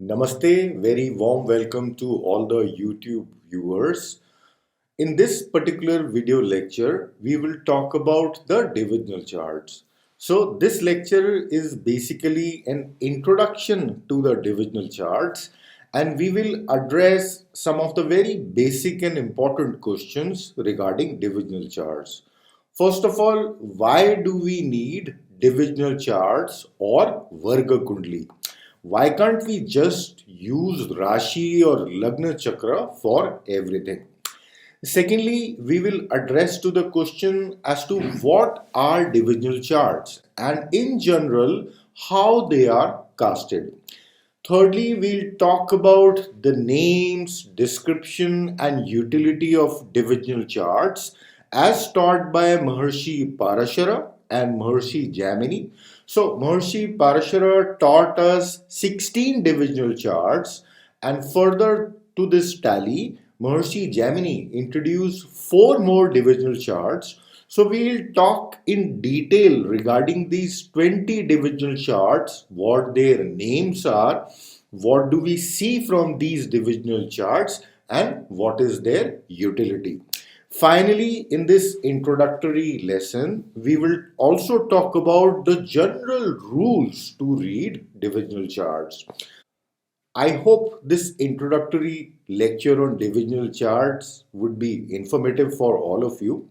Namaste, very warm welcome to all the YouTube viewers. In this particular video lecture, we will talk about the divisional charts. So this lecture is basically an introduction to the divisional charts, and we will address some of the very basic and important questions regarding divisional charts. First of all, why do we need divisional charts or Varga Kundali? Why can't we just use Rashi or Lagna chakra for everything? Secondly, we will address to the question as to what are divisional charts and in general how they are casted. Thirdly, we'll talk about the names, description, and utility of divisional charts as taught by Maharshi Parashara and Maharshi Jaimini. So, Maharshi Parashara taught us 16 divisional charts, and further to this tally, Maharshi Jaimini introduced 4 more divisional charts. So we'll talk in detail regarding these 20 divisional charts, what their names are, what do we see from these divisional charts, and what is their utility. Finally, in this introductory lesson, we will also talk about the general rules to read divisional charts. I hope this introductory lecture on divisional charts would be informative for all of you.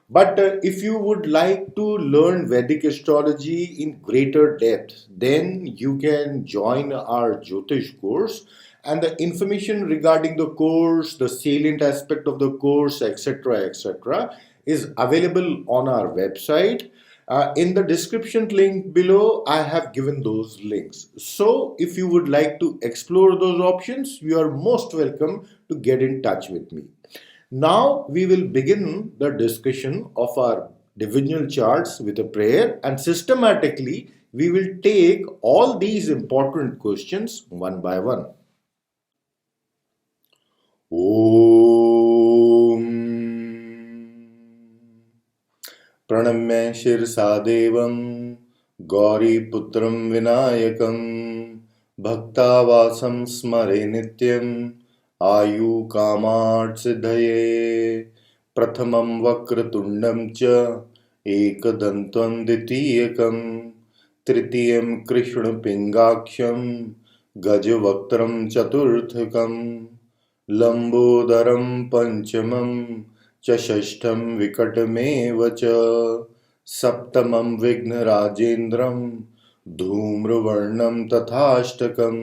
But if you would like to learn Vedic astrology in greater depth, then you can join our Jyotish course. And the information regarding the course, the salient aspect of the course, etc., is available on our website. In the description link below, I have given those links. So, if you would like to explore those options, you are most welcome to get in touch with me. Now we will begin the discussion of our divisional charts with a prayer, and systematically we will take all these important questions one by one. Om Pranamya Shirsa Devam Gauri Putram Vinayakam Bhaktavasam Smare Nityam Ayu Kamat Siddhaye Prathamam Vakratundam Cha Ekadantvam Ditiyakam Tritiyam Krishna Pingaksham Gajavaktram Chaturthakam Lambodaram Panchamam Chashashtam Vikatamevacha Saptamam Vignarajendram Dhumravarnam Tathashtakam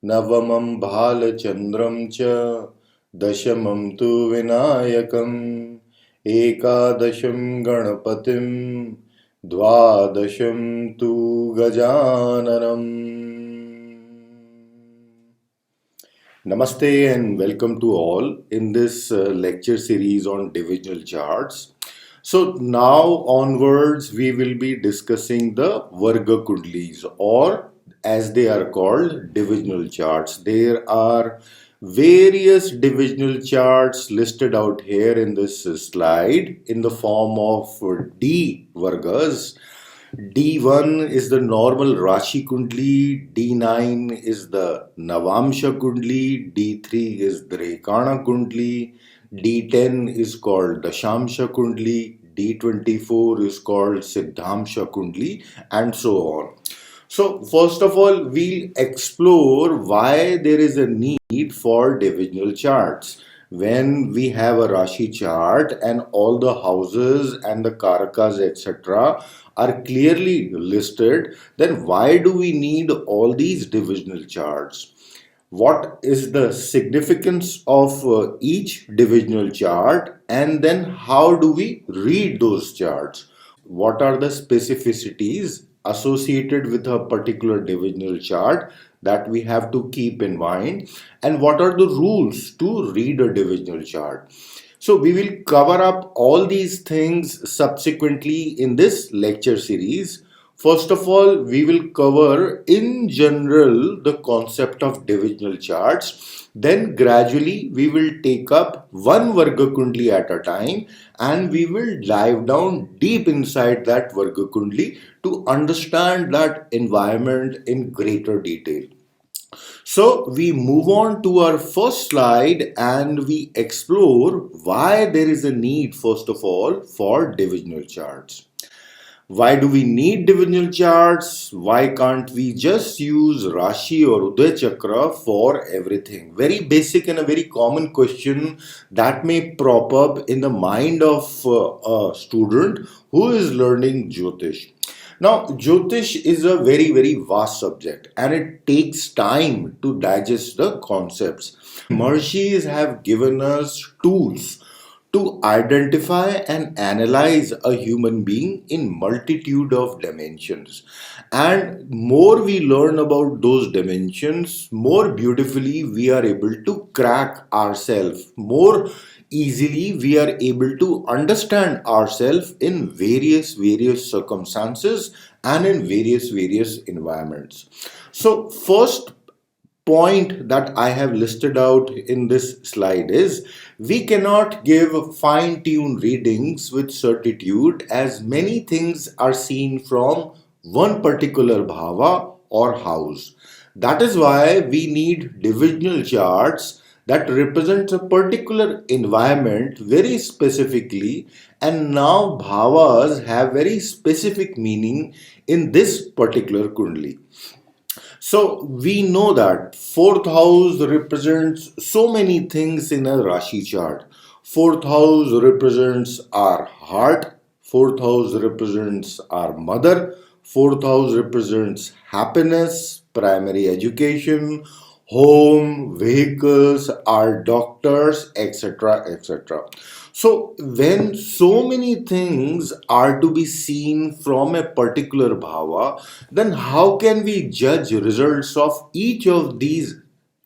Navamam Bhalachandram Cha Dashamam Tu Vinayakam Ekadasham Ganapatim Dvadasham Tu Gajananam. Namaste and welcome to all in this lecture series on divisional charts. So now onwards we will be discussing the Varga Kundalis, or as they are called, divisional charts. There are various divisional charts listed out here in this slide in the form of D Vargas. D1 is the normal Rashi Kundali, D9 is the Navamsha Kundali, D3 is Drakana Kundali, D10 is called Dashamsha Kundali, D24 is called Siddhamsha Kundali, and so on. So, first of all, we'll explore why there is a need for divisional charts. When we have a Rashi chart and all the houses and the karakas, etc., are clearly listed, then why do we need all these divisional charts? What is the significance of each divisional chart, and then how do we read those charts? What are the specificities associated with a particular divisional chart that we have to keep in mind, and what are the rules to read a divisional chart? So we will cover up all these things subsequently in this lecture series. First of all, we will cover in general the concept of divisional charts. Then gradually we will take up one Varga Kundli at a time, and we will dive down deep inside that Varga Kundli to understand that environment in greater detail. So we move on to our first slide and we explore why there is a need, first of all, for divisional charts. Why do we need divisional charts? Why can't we just use Rashi or Uday Chakra for everything? Very basic and a very common question that may prop up in the mind of a student who is learning Jyotish. Now, Jyotish is a very, very vast subject and it takes time to digest the concepts. Maharshis have given us tools to identify and analyze a human being in multitude of dimensions, and more we learn about those dimensions, more beautifully we are able to crack ourselves, more easily we are able to understand ourselves in various circumstances and in various environments. So first point that I have listed out in this slide is we cannot give fine tuned readings with certitude, as many things are seen from one particular bhava or house. That is why we need divisional charts that represent a particular environment very specifically, and now bhavas have very specific meaning in this particular kundli. So we know that fourth house represents so many things in a Rashi chart. Fourth house represents our heart. Fourth house represents our mother. Fourth house represents happiness, primary education, home, vehicles, our doctors, etc. etc. So, when so many things are to be seen from a particular bhava, then how can we judge results of each of these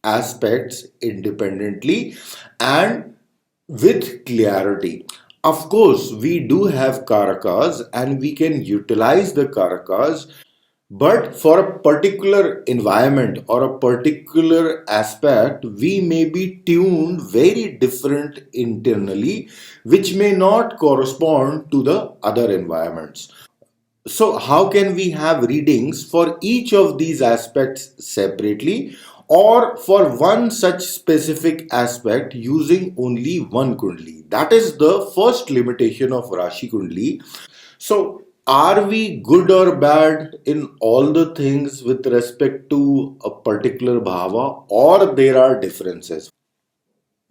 aspects independently and with clarity? Of course, we do have karakas and we can utilize the karakas, but for a particular environment or a particular aspect, we may be tuned very different internally, which may not correspond to the other environments. So, how can we have readings for each of these aspects separately or for one such specific aspect using only one Kundli? That is the first limitation of Rashi Kundli. So, are we good or bad in all the things with respect to a particular bhava, or there are differences?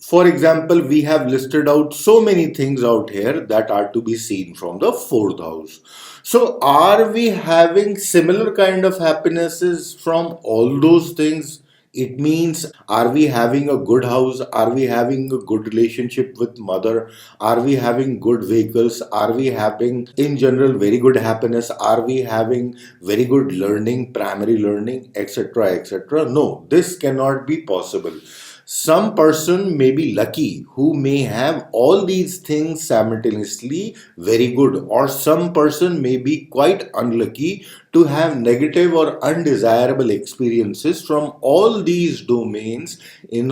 For example, we have listed out so many things out here that are to be seen from the fourth house. So, are we having similar kind of happinesses from all those things? It means, are we having a good house? Are we having a good relationship with mother? Are we having good vehicles? Are we having, in general, very good happiness? Are we having very good learning, primary learning, etc., etc.? No, this cannot be possible. Some person may be lucky who may have all these things simultaneously very good, or some person may be quite unlucky to have negative or undesirable experiences from all these domains in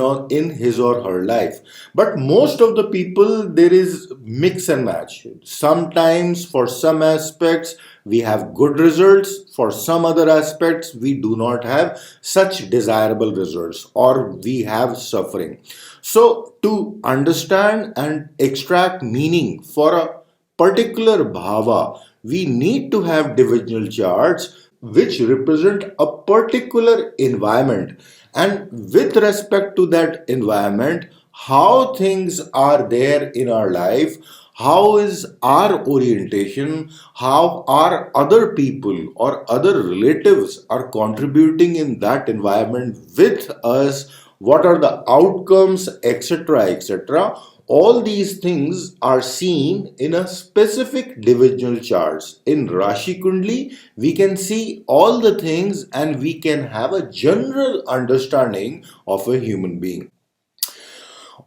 his or her life. But most of the people, there is mix and match. Sometimes for some aspects we have good results, for some other aspects we do not have such desirable results, or we have suffering. So to understand and extract meaning for a particular bhava, we need to have divisional charts which represent a particular environment, and with respect to that environment, how things are there in our life, how is our orientation, how our other people or other relatives are contributing in that environment with us, what are the outcomes, etc., etc. All these things are seen in a specific divisional charts. In Rashi Kundli, we can see all the things and we can have a general understanding of a human being.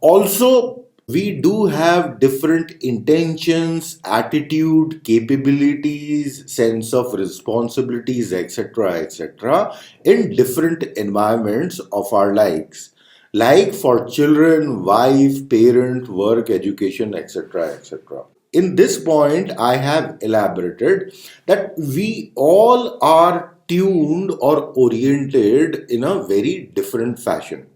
Also, we do have different intentions, attitude, capabilities, sense of responsibilities, etc., etc., in different environments of our lives. Like for children, wife, parent, work, education, etc., etc. In this point, I have elaborated that we all are tuned or oriented in a very different fashion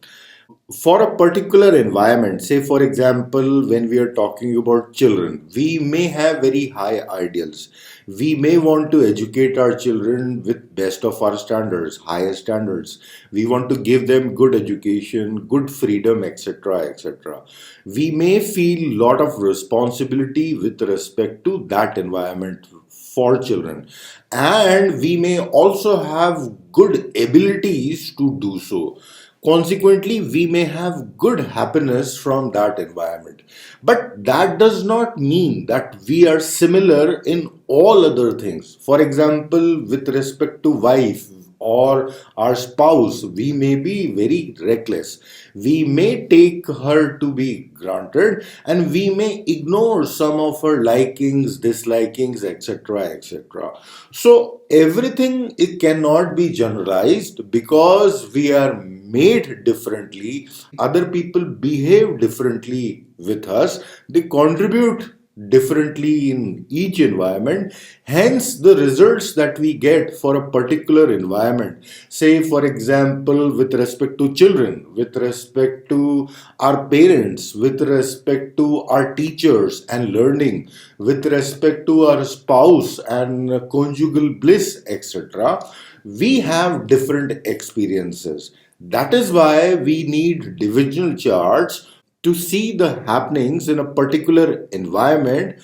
for a particular environment. Say for example, when we are talking about children, we may have very high ideals. We may want to educate our children with best of our standards, highest standards. We want to give them good education, good freedom, etc., etc. We may feel lot of responsibility with respect to that environment for children, and we may also have good abilities to do so. Consequently, we may have good happiness from that environment. But that does not mean that we are similar in all other things. For example, with respect to wife or our spouse, we may be very reckless. We may take her to be granted, and we may ignore some of her likings, dislikings, etc. etc. So everything, it cannot be generalized because we are made differently. Other people behave differently with us. They contribute differently in each environment. Hence, the results that we get for a particular environment, say for example, with respect to children, with respect to our parents, with respect to our teachers and learning, with respect to our spouse and conjugal bliss, etc., we have different experiences. That is why we need divisional charts to see the happenings in a particular environment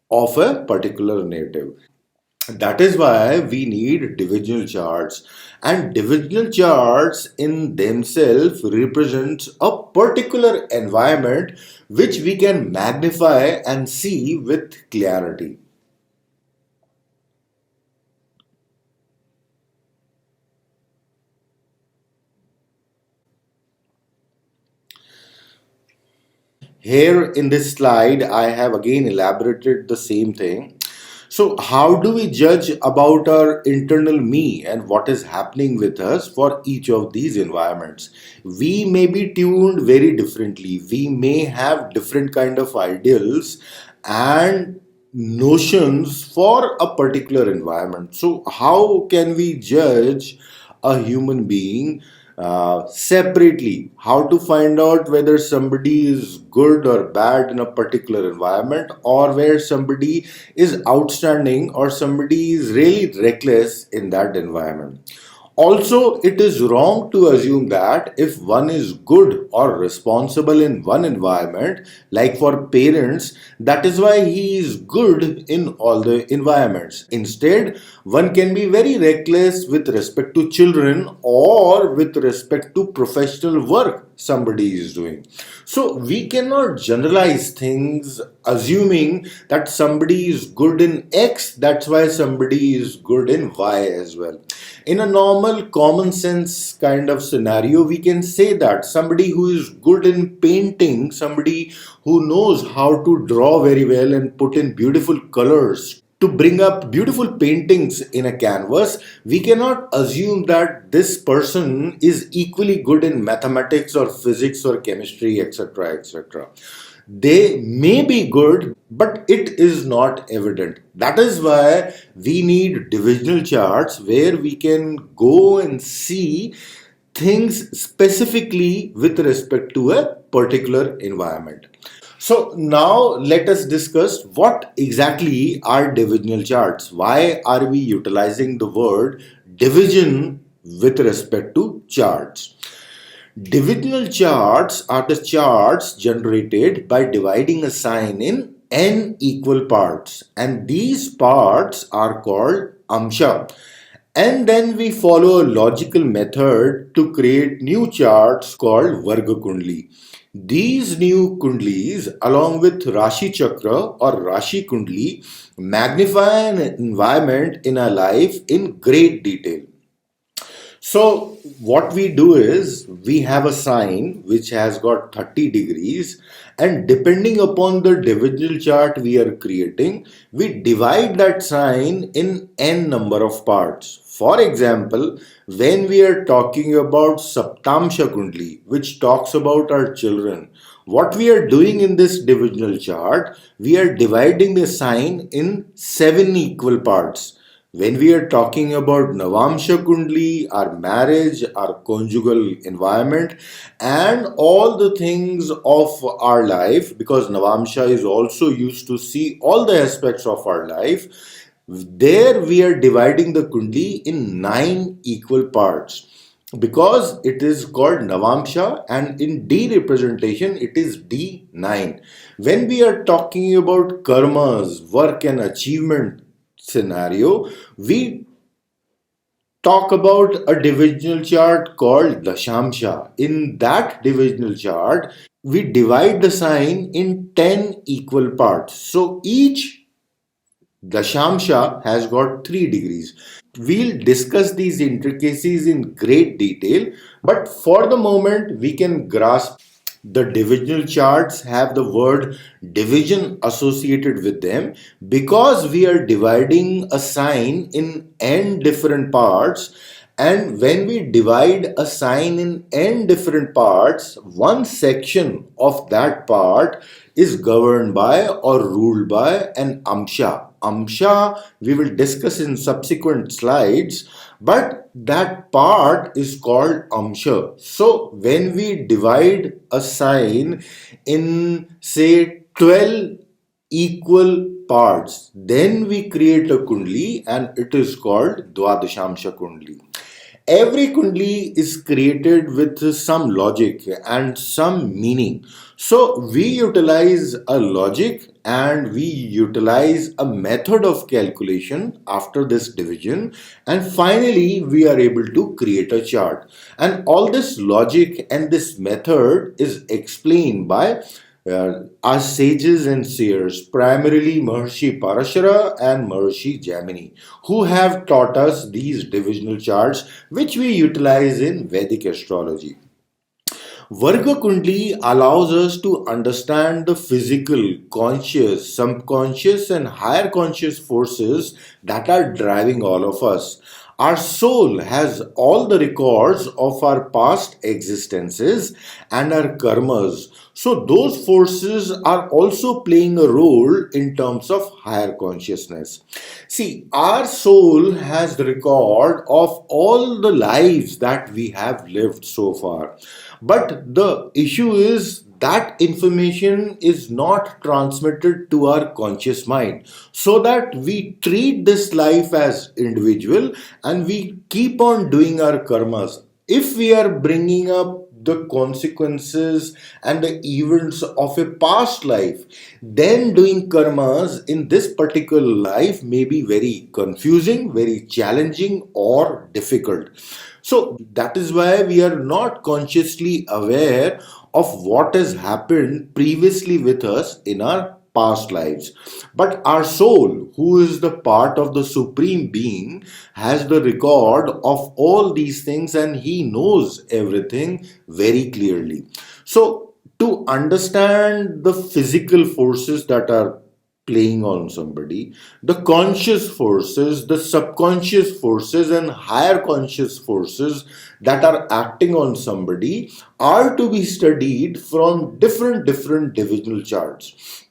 of a particular native. That is why we need divisional charts. And divisional charts in themselves represents a particular environment which we can magnify and see with clarity. Here in this slide, I have again elaborated the same thing. So, how do we judge about our internal me and what is happening with us for each of these environments? We may be tuned very differently. We may have different kind of ideals and notions for a particular environment. So, how can we judge a human being separately? How to find out whether somebody is good or bad in a particular environment, or where somebody is outstanding or somebody is really reckless in that environment? Also, it is wrong to assume that if one is good or responsible in one environment, like for parents, that is why he is good in all the environments. Instead, one can be very reckless with respect to children or with respect to professional work somebody is doing. So we cannot generalize things assuming that somebody is good in X, that's why somebody is good in Y as well. In a normal common sense kind of scenario, we can say that somebody who is good in painting, somebody who knows how to draw very well and put in beautiful colors to bring up beautiful paintings in a canvas, we cannot assume that this person is equally good in mathematics or physics or chemistry, etc. etc. They may be good, but it is not evident. That is why we need divisional charts where we can go and see things specifically with respect to a particular environment. So now let us discuss what exactly are divisional charts. Why are we utilizing the word division with respect to charts? Divisional charts are the charts generated by dividing a sign in n equal parts, and these parts are called amsha. And then we follow a logical method to create new charts called Varga Kundali. These new Kundlis, along with Rashi Chakra or Rashi Kundali, magnify an environment in our life in great detail. So, what we do is we have a sign which has got 30 degrees, and depending upon the divisional chart we are creating, we divide that sign in n number of parts. For example, when we are talking about Pancham Shakundhi, which talks about our children, what we are doing in this divisional chart, we are dividing the sign in 7 equal parts. When we are talking about Navamsha Kundli, our marriage, our conjugal environment, and all the things of our life, because Navamsha is also used to see all the aspects of our life, there we are dividing the Kundli in 9 equal parts. Because it is called Navamsha and in D representation it is D9. When we are talking about karmas, work and achievement scenario, we talk about a divisional chart called Dashamsha. In that divisional chart, we divide the sign in 10 equal parts. So each Dashamsha has got 3 degrees. We'll discuss these intricacies in great detail, but for the moment, we can grasp the divisional charts have the word division associated with them because we are dividing a sign in n different parts, and when we divide a sign in n different parts, one section of that part is governed by or ruled by an amsha. Amsha we will discuss in subsequent slides, but that part is called amsha. So when we divide a sign in say 12 equal parts, then we create a kundli and it is called Dwadashamsha Kundli. Every kundli is created with some logic and some meaning. So we utilize a logic and we utilize a method of calculation after this division, and finally we are able to create a chart. And all this logic and this method is explained by our sages and seers, primarily Maharshi Parashara and Maharshi Jaimini, who have taught us these divisional charts, which we utilize in Vedic astrology. Varga Kundali allows us to understand the physical, conscious, subconscious, and higher conscious forces that are driving all of us. Our soul has all the records of our past existences and our karmas. So, those forces are also playing a role in terms of higher consciousness. See, our soul has the record of all the lives that we have lived so far. But the issue is that information is not transmitted to our conscious mind, so that we treat this life as individual and we keep on doing our karmas. If we are bringing up the consequences and the events of a past life, then doing karmas in this particular life may be very confusing, very challenging, or difficult. So that is why we are not consciously aware of what has happened previously with us in our past lives. But our soul, who is the part of the Supreme Being, has the record of all these things and he knows everything very clearly. So, to understand the physical forces that are playing on somebody, the conscious forces, the subconscious forces, and higher conscious forces that are acting on somebody are to be studied from different divisional charts.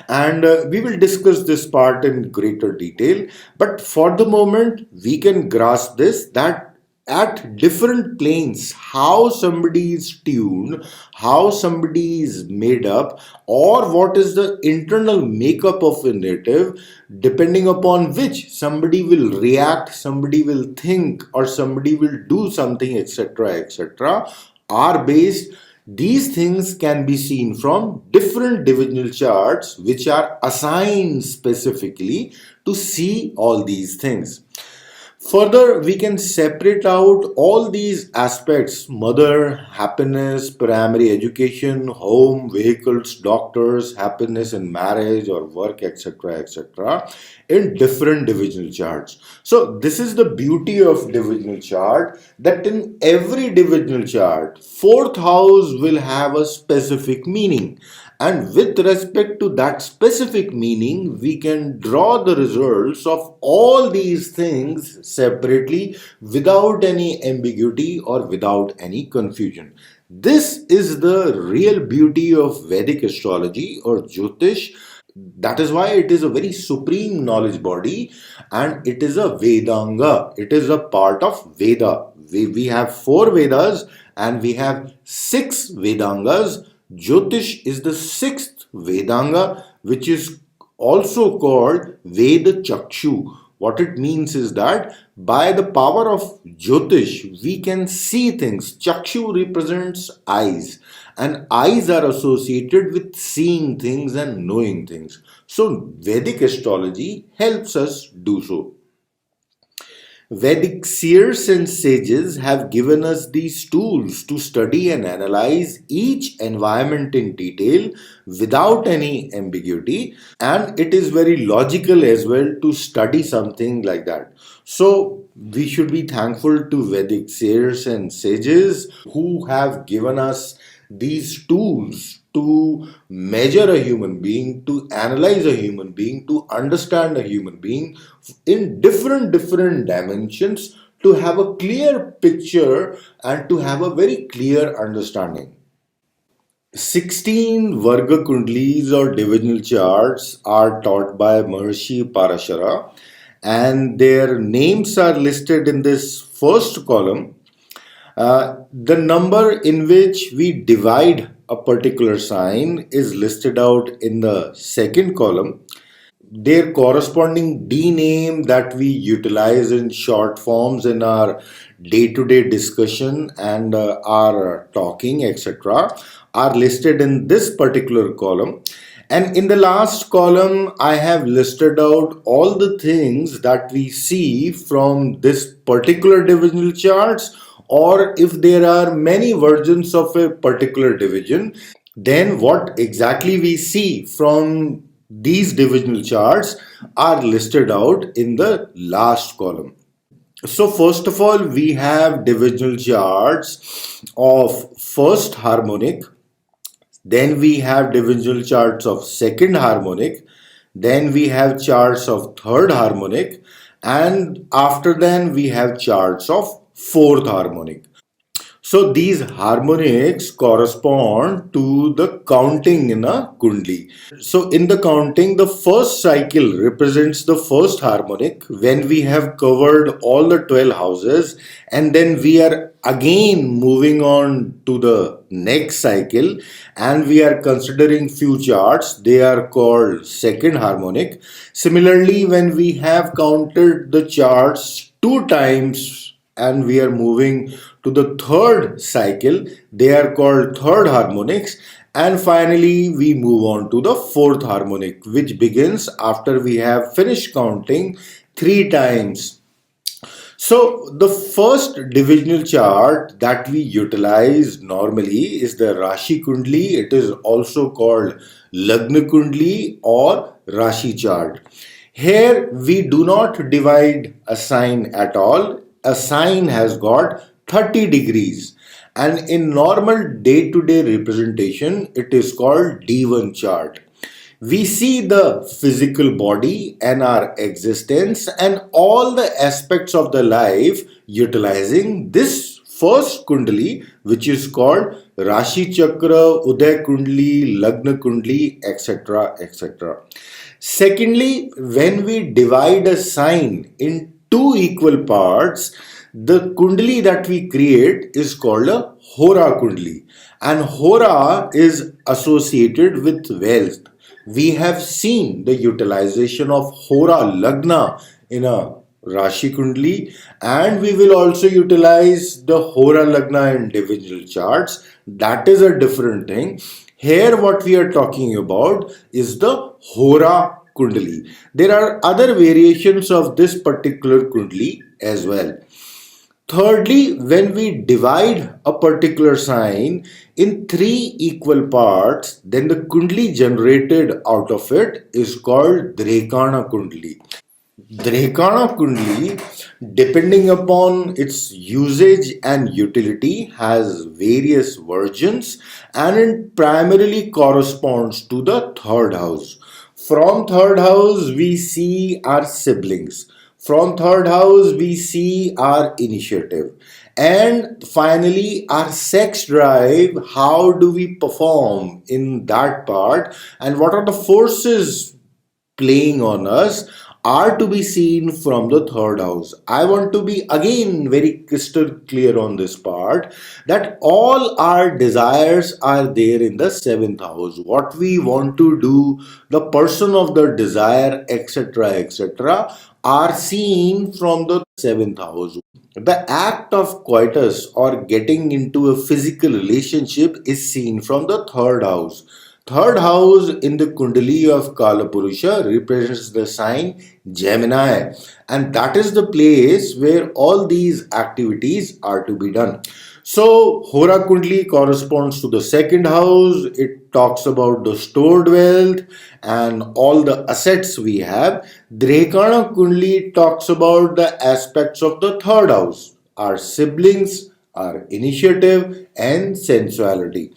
And we will discuss this part in greater detail, but for the moment we can grasp this, that at different planes how somebody is tuned, how somebody is made up, or what is the internal makeup of a native, depending upon which somebody will react, somebody will think, or somebody will do something, etc., etc., are based. These things can be seen from different divisional charts which are assigned specifically to see all these things. Further, we can separate out all these aspects: mother, happiness, primary education, home, vehicles, doctors, happiness in marriage or work, etc., etc., in different divisional charts. So, this is the beauty of divisional chart, that in every divisional chart, fourth house will have a specific meaning. And with respect to that specific meaning, we can draw the results of all these things separately without any ambiguity or without any confusion. This is the real beauty of Vedic astrology or Jyotish. That is why it is a very supreme knowledge body, and it is a Vedanga. It is a part of Veda. We have four Vedas and we have six Vedangas. Jyotish is the sixth Vedanga, which is also called Veda Chakshu. What it means is that by the power of Jyotish, we can see things. Chakshu represents eyes, and eyes are associated with seeing things and knowing things. So, Vedic astrology helps us do so. Vedic seers and sages have given us these tools to study and analyze each environment in detail without any ambiguity, and it is very logical as well to study something like that. So, we should be thankful to Vedic seers and sages who have given us these tools to measure a human being, to analyze a human being, to understand a human being in different dimensions, to have a clear picture and to have a very clear understanding. 16 Varga Kundlis or divisional charts are taught by Maharshi Parashara, and their names are listed in this first column. The number in which we divide a particular sign is listed out in the second column. Their corresponding D name that we utilize in short forms in our day to day discussion and our talking, etc., are listed in this particular column. And in the last column, I have listed out all the things that we see from this particular divisional charts, or if there are many versions of a particular division, then what exactly we see from these divisional charts are listed out in the last column. So first of all, we have divisional charts of first harmonic, then we have divisional charts of second harmonic, then we have charts of third harmonic, and after then we have charts of fourth harmonic. So these harmonics correspond to the counting in a Kundli. So in the counting, the first cycle represents the first harmonic when we have covered all the 12 houses, and then we are again moving on to the next cycle, and we are considering few charts. They are called second harmonic. Similarly, when we have counted the charts two times and we are moving to the third cycle, they are called third harmonics. And finally, we move on to the fourth harmonic, which begins after we have finished counting three times. So, the first divisional chart that we utilize normally is the Rashi Kundali. It is also called Lagna Kundali or Rashi chart. Here, we do not divide a sign at all. A sign has got 30 degrees, and in normal day to day representation, it is called D1 chart. We see the physical body and our existence and all the aspects of the life utilizing this first Kundali, which is called Rashi Chakra, Uday Kundali, Lagna Kundali, etc. etc. Secondly, when we divide a sign in two equal parts, the Kundali that we create is called a Hora Kundali, and Hora is associated with wealth. We have seen the utilization of Hora Lagna in a Rashi Kundali, and we will also utilize the Hora Lagna in divisional charts. That is a different thing. Here, what we are talking about is the Hora Kundali. There are other variations of this particular Kundali as well. Thirdly, when we divide a particular sign in three equal parts, then the Kundli generated out of it is called Drakana Kundali. Drakana Kundali, depending upon its usage and utility, has various versions, and it primarily corresponds to the third house. From third house, we see our siblings. From third house, we see our initiative. And finally, our sex drive, how do we perform in that part, and what are the forces playing on us, are to be seen from the third house. I want to be again very crystal clear on this part, that all our desires are there in the seventh house. What we want to do, the person of the desire, etc., etc., are seen from the seventh house. The act of coitus or getting into a physical relationship is seen from the third house. Third house in the Kundali of Kalapurusha represents the sign Gemini, and that is the place where all these activities are to be done. So, Hora Kundli corresponds to the second house. It talks about the stored wealth and all the assets we have. Drakana Kundli talks about the aspects of the third house, our siblings, our initiative, and sensuality.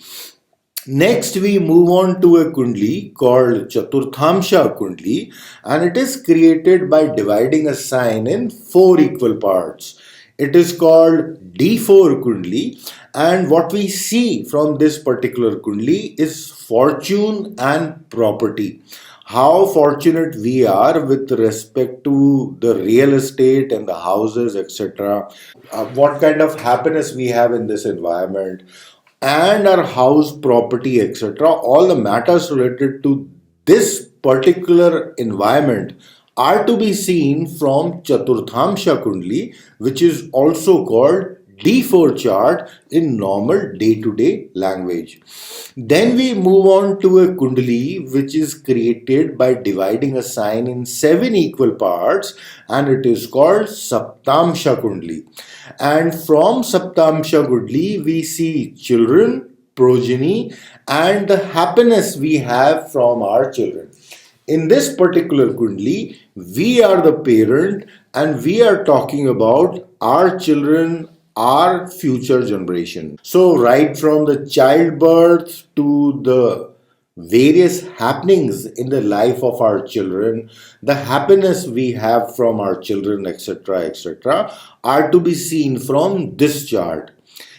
Next, we move on to a kundli called Chaturtham Kundli, and it is created by dividing a sign in four equal parts. It is called D4 Kundli, and what we see from this particular kundli is fortune and property. How fortunate we are with respect to the real estate and the houses, etc. What kind of happiness we have in this environment, and our house property, etc. All the matters related to this particular environment are to be seen from Chaturtham Shakundli, which is also called D4 chart in normal day to day language. Then we move on to a Kundali which is created by dividing a sign in seven equal parts, and it is called Saptamsha Kundali. And from Saptamsha Kundali we see children, progeny, and the happiness we have from our children. In this particular Kundli, we are the parent and we are talking about our children, our future generation. So, right from the childbirth to the various happenings in the life of our children, the happiness we have from our children, etc., etc., are to be seen from this chart.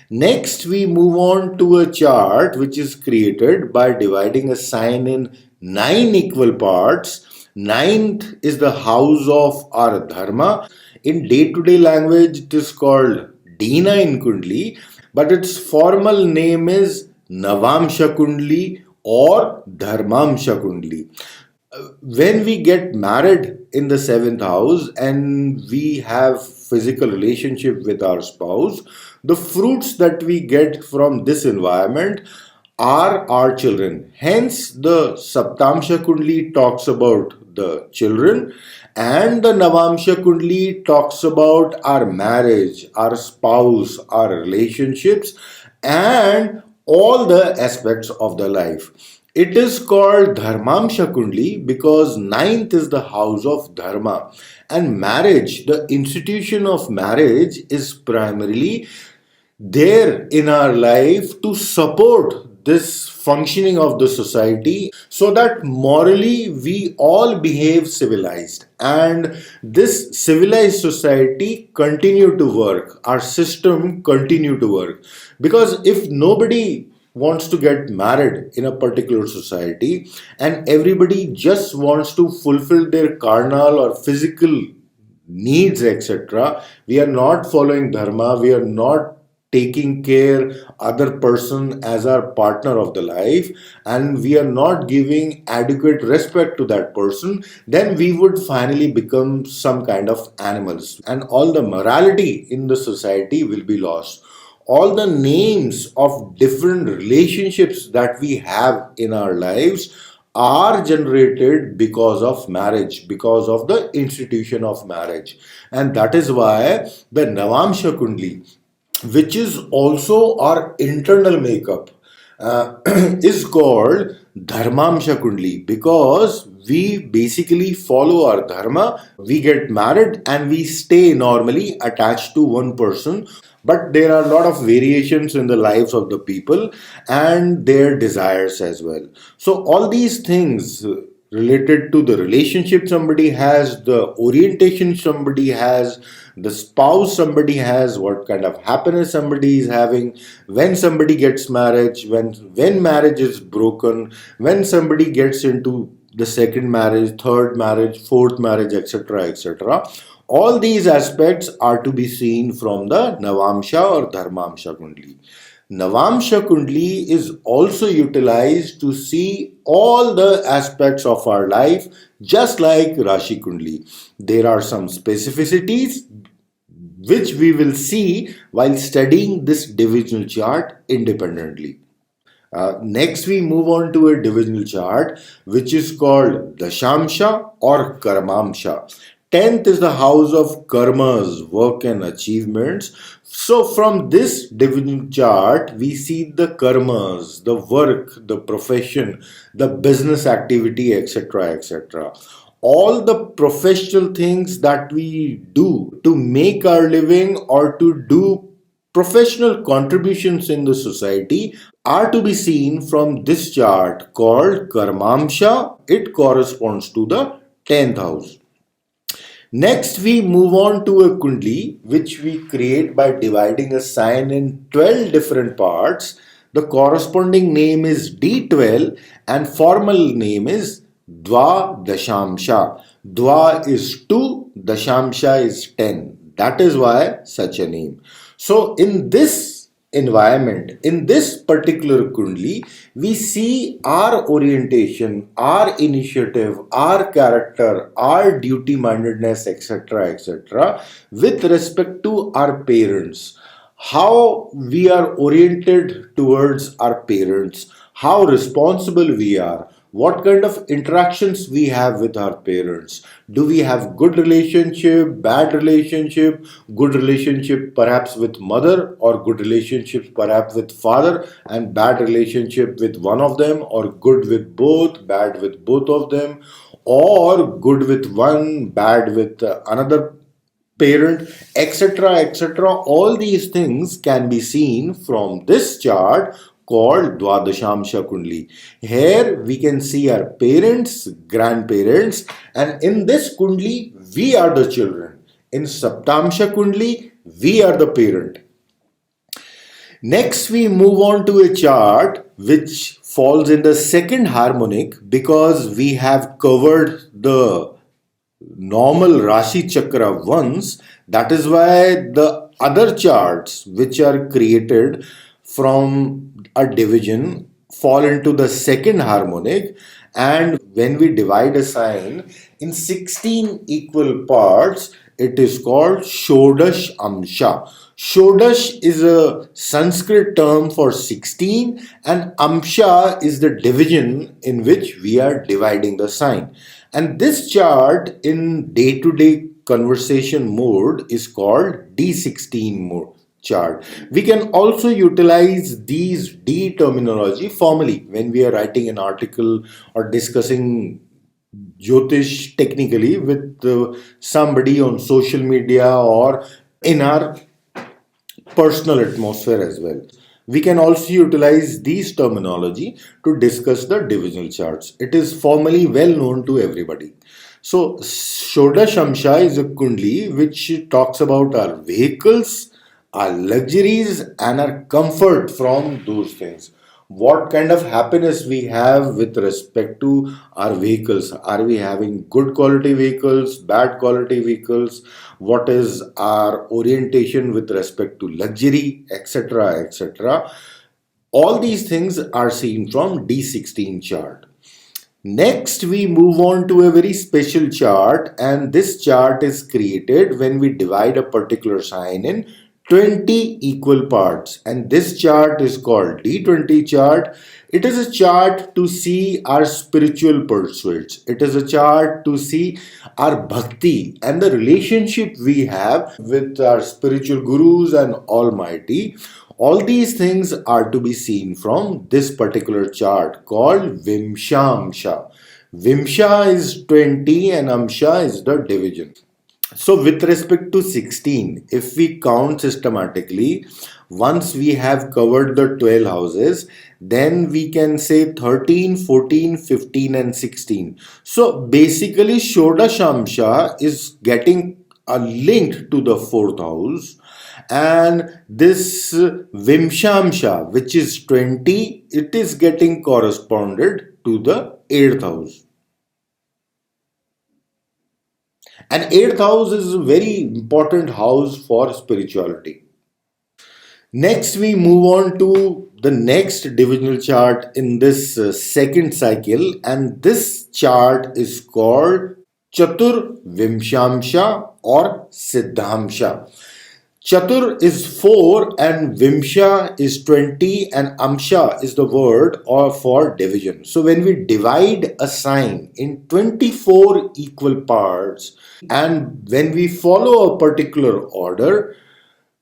Next, we move on to a chart which is created by dividing a sign in nine equal parts. Ninth is the house of our dharma. In day to day language, it is called D9 Kundli, but its formal name is Navamsha Kundli or Dharmamsha Kundli. When we get married in the seventh house and we have physical relationship with our spouse, the fruits that we get from this environment are our children. Hence, the Saptamsha Kundli talks about the children, and the Navamsha Kundli talks about our marriage, our spouse, our relationships, and all the aspects of the life. It is called Dharmamsha Kundli because ninth is the house of Dharma. And marriage, the institution of marriage, is primarily there in our life to support this functioning of the society so that morally we all behave civilized, and this civilized society continue to work, our system continue to work. Because if nobody wants to get married in a particular society and everybody just wants to fulfill their carnal or physical needs, etc., we are not following dharma, we are not taking care other person as our partner of the life, and we are not giving adequate respect to that person, then we would finally become some kind of animals, and all the morality in the society will be lost. All the names of different relationships that we have in our lives are generated because of marriage, because of the institution of marriage. And that is why the Navamsha Kundli, which is also our internal makeup, is called Dharmamsha Kundli because we basically follow our dharma, we get married, and we stay normally attached to one person. But there are a lot of variations in the lives of the people and their desires as well. So, all these things related to the relationship somebody has, the orientation somebody has, the spouse somebody has, what kind of happiness somebody is having, when somebody gets married, when marriage is broken, when somebody gets into the second marriage, third marriage, fourth marriage, etc., etc. All these aspects are to be seen from the Navamsha or Dharmamsha Kundli. Navamsha Kundli is also utilized to see all the aspects of our life, just like Rashi Kundli. There are some specificities which we will see while studying this divisional chart independently. Next, we move on to a divisional chart which is called Dashamsha or Karmamsha. 10th is the house of karmas, work and achievements. So, from this divisional chart, we see the karmas, the work, the profession, the business activity, etc. etc. All the professional things that we do to make our living or to do professional contributions in the society are to be seen from this chart called Karmamsha. It corresponds to the 10th house. Next, we move on to a Kundli, which we create by dividing a sign in 12 different parts. The corresponding name is D12 and formal name is Dva Dashamsha. Dva is 2, Dashamsha is 10. That is why such a name. So, in this environment, in this particular Kundli, we see our orientation, our initiative, our character, our duty mindedness, etc., etc., with respect to our parents. How we are oriented towards our parents, how responsible we are, what kind of interactions we have with our parents. Do we have good relationship, bad relationship, good relationship perhaps with mother, or good relationships perhaps with father, and bad relationship with one of them, or good with both, bad with both of them, or good with one, bad with another parent, etc., etc. All these things can be seen from this chart called Dwadashamsha Kundli. Here we can see our parents, grandparents, and in this Kundli we are the children. In Saptamsha Kundli we are the parent. Next, we move on to a chart which falls in the second harmonic because we have covered the normal Rashi chakra once. That is why the other charts which are created from a division fall into the second harmonic. And when we divide a sign in 16 equal parts, it is called Shodash Amsha. Shodash is a Sanskrit term for 16, and Amsha is the division in which we are dividing the sign. And this chart in day to day conversation mode is called D16 mode chart. We can also utilize these D terminology formally when we are writing an article or discussing Jyotish technically with somebody on social media or in our personal atmosphere as well. We can also utilize these terminology to discuss the divisional charts. It is formally well known to everybody. So, Shodashamsha is a kundli which talks about our vehicles, our luxuries, and our comfort from those things. What kind of happiness we have with respect to our vehicles? Are we having good quality vehicles, bad quality vehicles? What is our orientation with respect to luxury, etc., etc.? All these things are seen from D16 chart. Next, we move on to a very special chart, and this chart is created when we divide a particular sign in 20 equal parts. And this chart is called D20 chart. It is a chart to see our spiritual pursuits. It is a chart to see our bhakti and the relationship we have with our spiritual gurus and Almighty. All these things are to be seen from this particular chart called Vimshamsha. Vimsha is 20 and Amsha is the division. So, with respect to 16, if we count systematically, once we have covered the 12 houses, then we can say 13, 14, 15, and 16. So, basically, Shodashamsha is getting are linked to the fourth house, and this Vimshamsha, which is 20, it is getting corresponded to the eighth house. And eighth house is a very important house for spirituality. Next, we move on to the next divisional chart in this second cycle, and this chart is called Chatur Vimshamsha or Siddhamsha. Chatur is 4 and Vimsha is 20 and Amsha is the word or for division. So when we divide a sign in 24 equal parts and when we follow a particular order,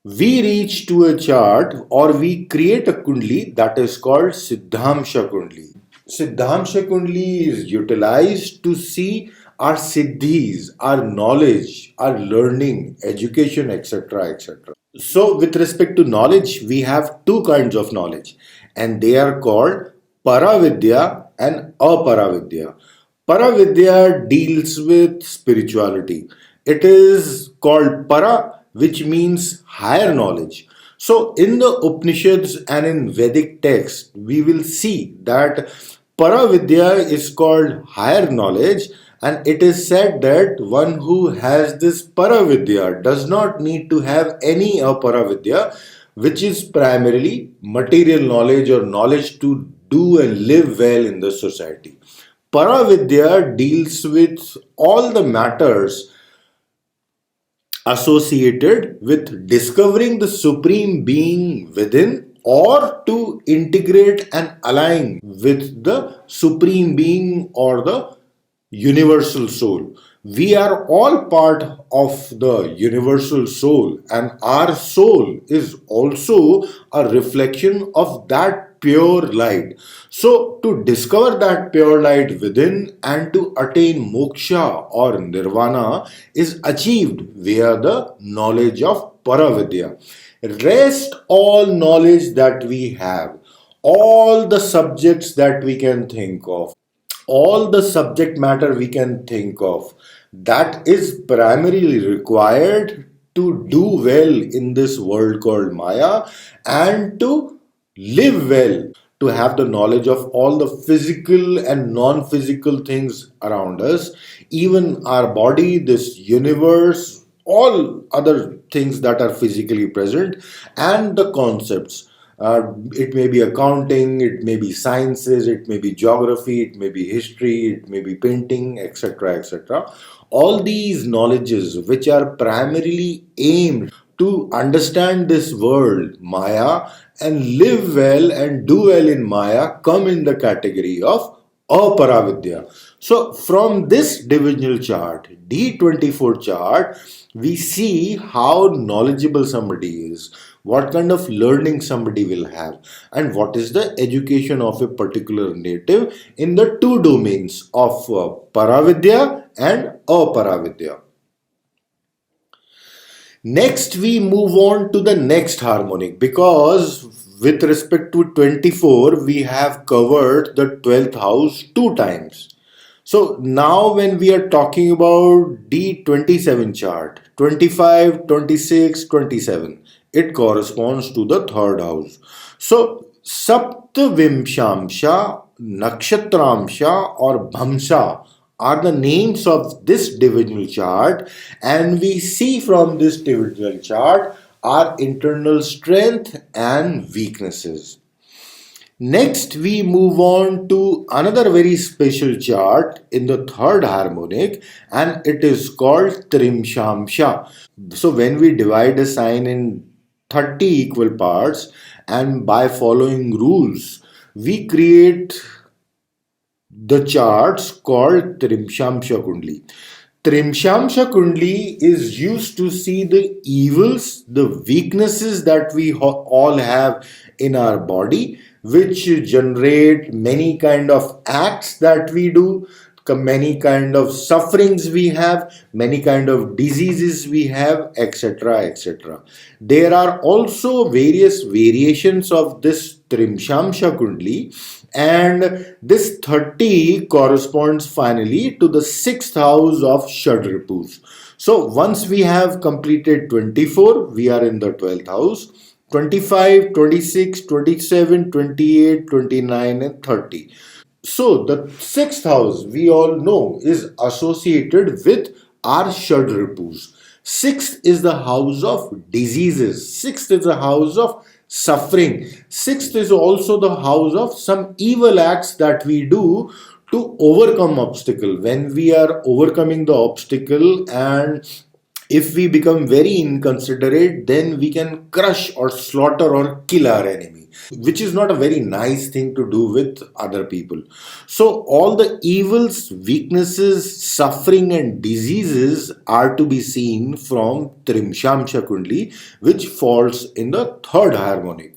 we reach to a chart or we create a Kundli that is called Siddhamsha Kundli. Siddhamsha Kundli is utilized to see our siddhis, our knowledge, our learning, education, etc. etc. So, with respect to knowledge, we have two kinds of knowledge, and they are called Paravidya and Aparavidya. Paravidya deals with spirituality. It is called Para, which means higher knowledge. So, in the Upanishads and in Vedic text, we will see that Paravidya is called higher knowledge, and it is said that one who has this Paravidya does not need to have any Aparavidya, which is primarily material knowledge or knowledge to do and live well in the society. Paravidya deals with all the matters associated with discovering the supreme being within or to integrate and align with the supreme being or the universal soul. We are all part of the universal soul, and our soul is also a reflection of that pure light. So, to discover that pure light within and to attain moksha or nirvana is achieved via the knowledge of Paravidya. Rest all knowledge that we have, all the subjects that we can think of, all the subject matter we can think of, that is primarily required to do well in this world called Maya and to live well, to have the knowledge of all the physical and non physical things around us, even our body, this universe, all other things that are physically present, and the concepts. It may be accounting, it may be sciences, it may be geography, it may be history, it may be painting, etc. etc. All these knowledges, which are primarily aimed to understand this world, Maya, and live well and do well in Maya, come in the category of Aparavidya. So, from this divisional chart, D24 chart, we see how knowledgeable somebody is, what kind of learning somebody will have, and what is the education of a particular native in the two domains of Paravidya and Aparavidya. Next, we move on to the next harmonic because with respect to 24, we have covered the 12th house two times. So now when we are talking about D27 chart, 25, 26, 27, it corresponds to the third house. So Saptavimshamsha, Nakshatramsha or Bhamsa are the names of this divisional chart, and we see from this divisional chart our internal strength and weaknesses. Next, we move on to another very special chart in the third harmonic, and it is called Trimshamsha. So, when we divide a sign in 30 equal parts and by following rules, we create the charts called Trimshamsha Kundli. Trimshamsha Kundli is used to see the evils, the weaknesses that we all have in our body, which generate many kind of acts that we do, many kind of sufferings we have, many kind of diseases we have, etc. etc. There are also various variations of this Trimshamsha Kundli, and this 30 corresponds finally to the sixth house of Shadripus. So once we have completed 24, we are in the 12th house. 25, 26, 27, 28, 29, and 30. So the sixth house we all know is associated with our Shadripus. Sixth is the house of diseases. Sixth is the house of suffering. Sixth is also the house of some evil acts that we do to overcome obstacle. When we are overcoming the obstacle, and if we become very inconsiderate, then we can crush or slaughter or kill our enemy, which is not a very nice thing to do with other people. So, all the evils, weaknesses, suffering, and diseases are to be seen from Trimsham Shakundli, which falls in the third harmonic.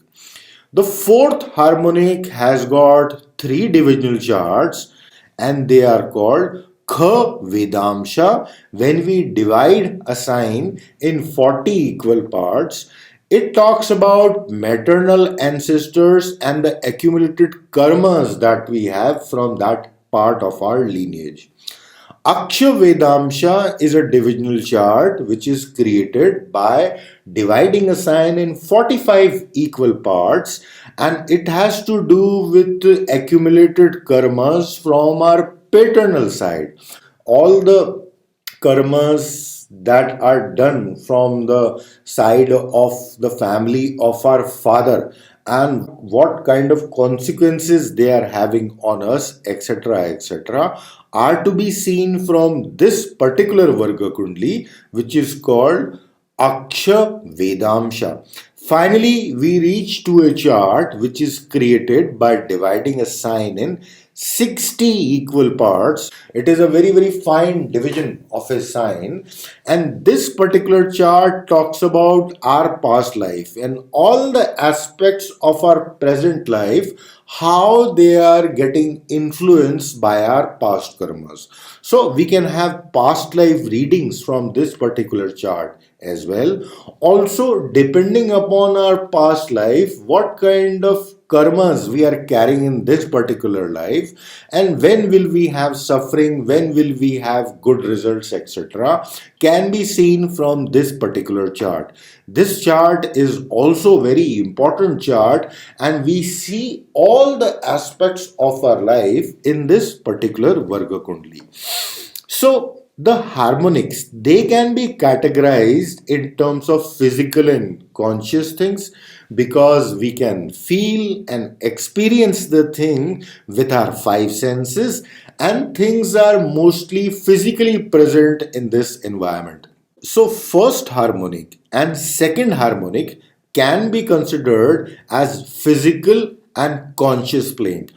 The fourth harmonic has got three divisional charts, and they are called Kha Vedamsha. When we divide a sign in 40 equal parts, it talks about maternal ancestors and the accumulated karmas that we have from that part of our lineage. Aksha Vedamsha is a divisional chart which is created by dividing a sign in 45 equal parts, and it has to do with accumulated karmas from our paternal side. All the karmas that are done from the side of the family of our father, and what kind of consequences they are having on us, etc., etc., are to be seen from this particular Varga Kundli, which is called Aksha Vedamsha. Finally, we reach to a chart which is created by dividing a sign in 60 equal parts. It is a very, very fine division of a sign. And this particular chart talks about our past life and all the aspects of our present life, how they are getting influenced by our past karmas. So we can have past life readings from this particular chart as well. Also, depending upon our past life, what kind of karmas we are carrying in this particular life, and when will we have suffering, when will we have good results, etc., can be seen from this particular chart. This chart is also very important chart, and we see all the aspects of our life in this particular Varga Kundli. So the harmonics, they can be categorized in terms of physical and conscious things, because we can feel and experience the thing with our five senses, and things are mostly physically present in this environment. So, first harmonic and second harmonic can be considered as physical and conscious plane.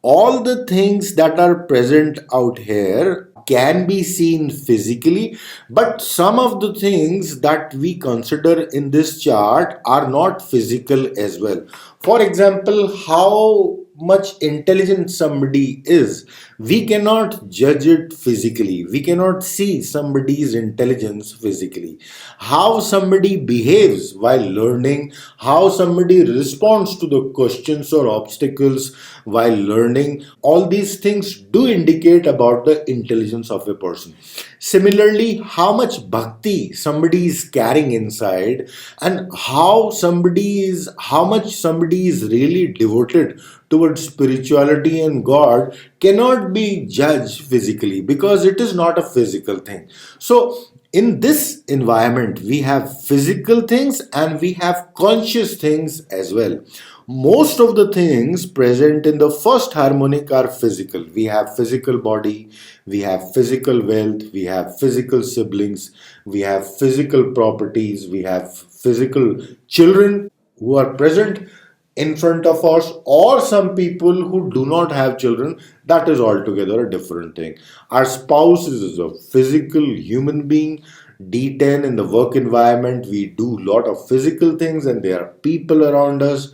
All the things that are present out here can be seen physically, but some of the things that we consider in this chart are not physical as well. For example, how much intelligent somebody is, we cannot judge it physically. We cannot see somebody's intelligence physically. How somebody behaves while learning, how somebody responds to the questions or obstacles while learning, all these things do indicate about the intelligence of a person. Similarly, how much bhakti somebody is carrying inside, and how much somebody is really devoted towards spirituality and God, cannot be judged physically, because it is not a physical thing. So in this environment, we have physical things and we have conscious things as well. Most of the things present in the first harmonic are physical. We have physical body, we have physical wealth, we have physical siblings, we have physical properties, we have physical children who are present in front of us, or some people who do not have children. That is altogether a different thing. Our spouse is a physical human being. D10 in the work environment, we do a lot of physical things, and there are people around us.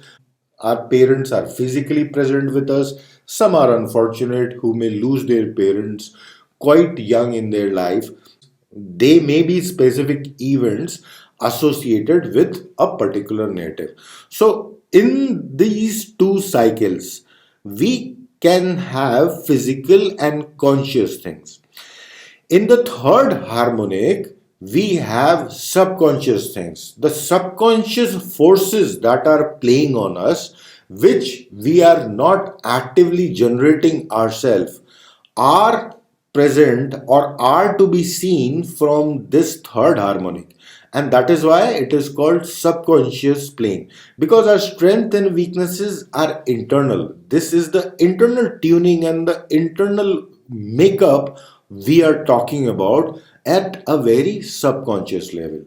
Our parents are physically present with us. Some are unfortunate who may lose their parents quite young in their life. They may be specific events associated with a particular native. So, in these two cycles, we can have physical and conscious things. In the third harmonic, we have subconscious things, the subconscious forces that are playing on us, which we are not actively generating ourselves, are present or are to be seen from this third harmonic. And that is why it is called subconscious plane, because our strength and weaknesses are internal. This is the internal tuning and the internal makeup we are talking about at a very subconscious level.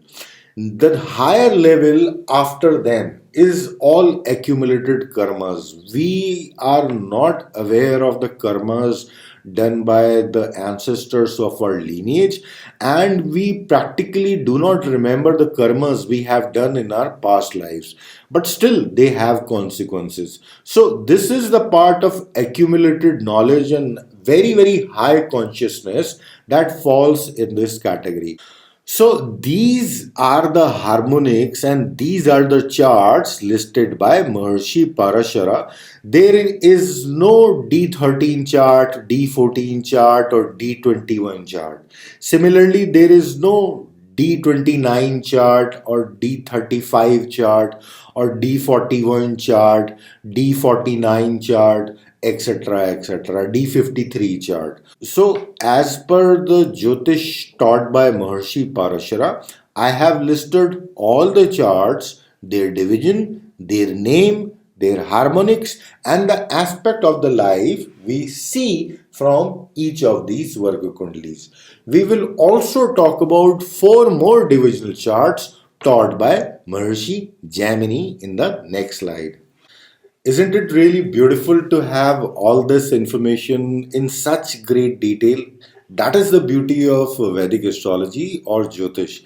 The higher level after them is all accumulated karmas. We are not aware of the karmas done by the ancestors of our lineage, and we practically do not remember the karmas we have done in our past lives, but still they have consequences. So this is the part of accumulated knowledge and very very high consciousness that falls in this category. So these are the harmonics and these are the charts listed by Maharshi Parashara. There is no D13 chart, D14 chart or D21 chart. Similarly, there is no D29 chart or D35 chart or D41 chart, D49 chart, etc. etc. D53 chart. So, as per the Jyotish taught by Maharshi Parashara, I have listed all the charts, their division, their name, their harmonics, and the aspect of the life we see from each of these Varga Kundalis. We will also talk about four more divisional charts taught by Maharshi Jaimini in the next slide. Isn't it really beautiful to have all this information in such great detail? That is the beauty of Vedic astrology or Jyotish.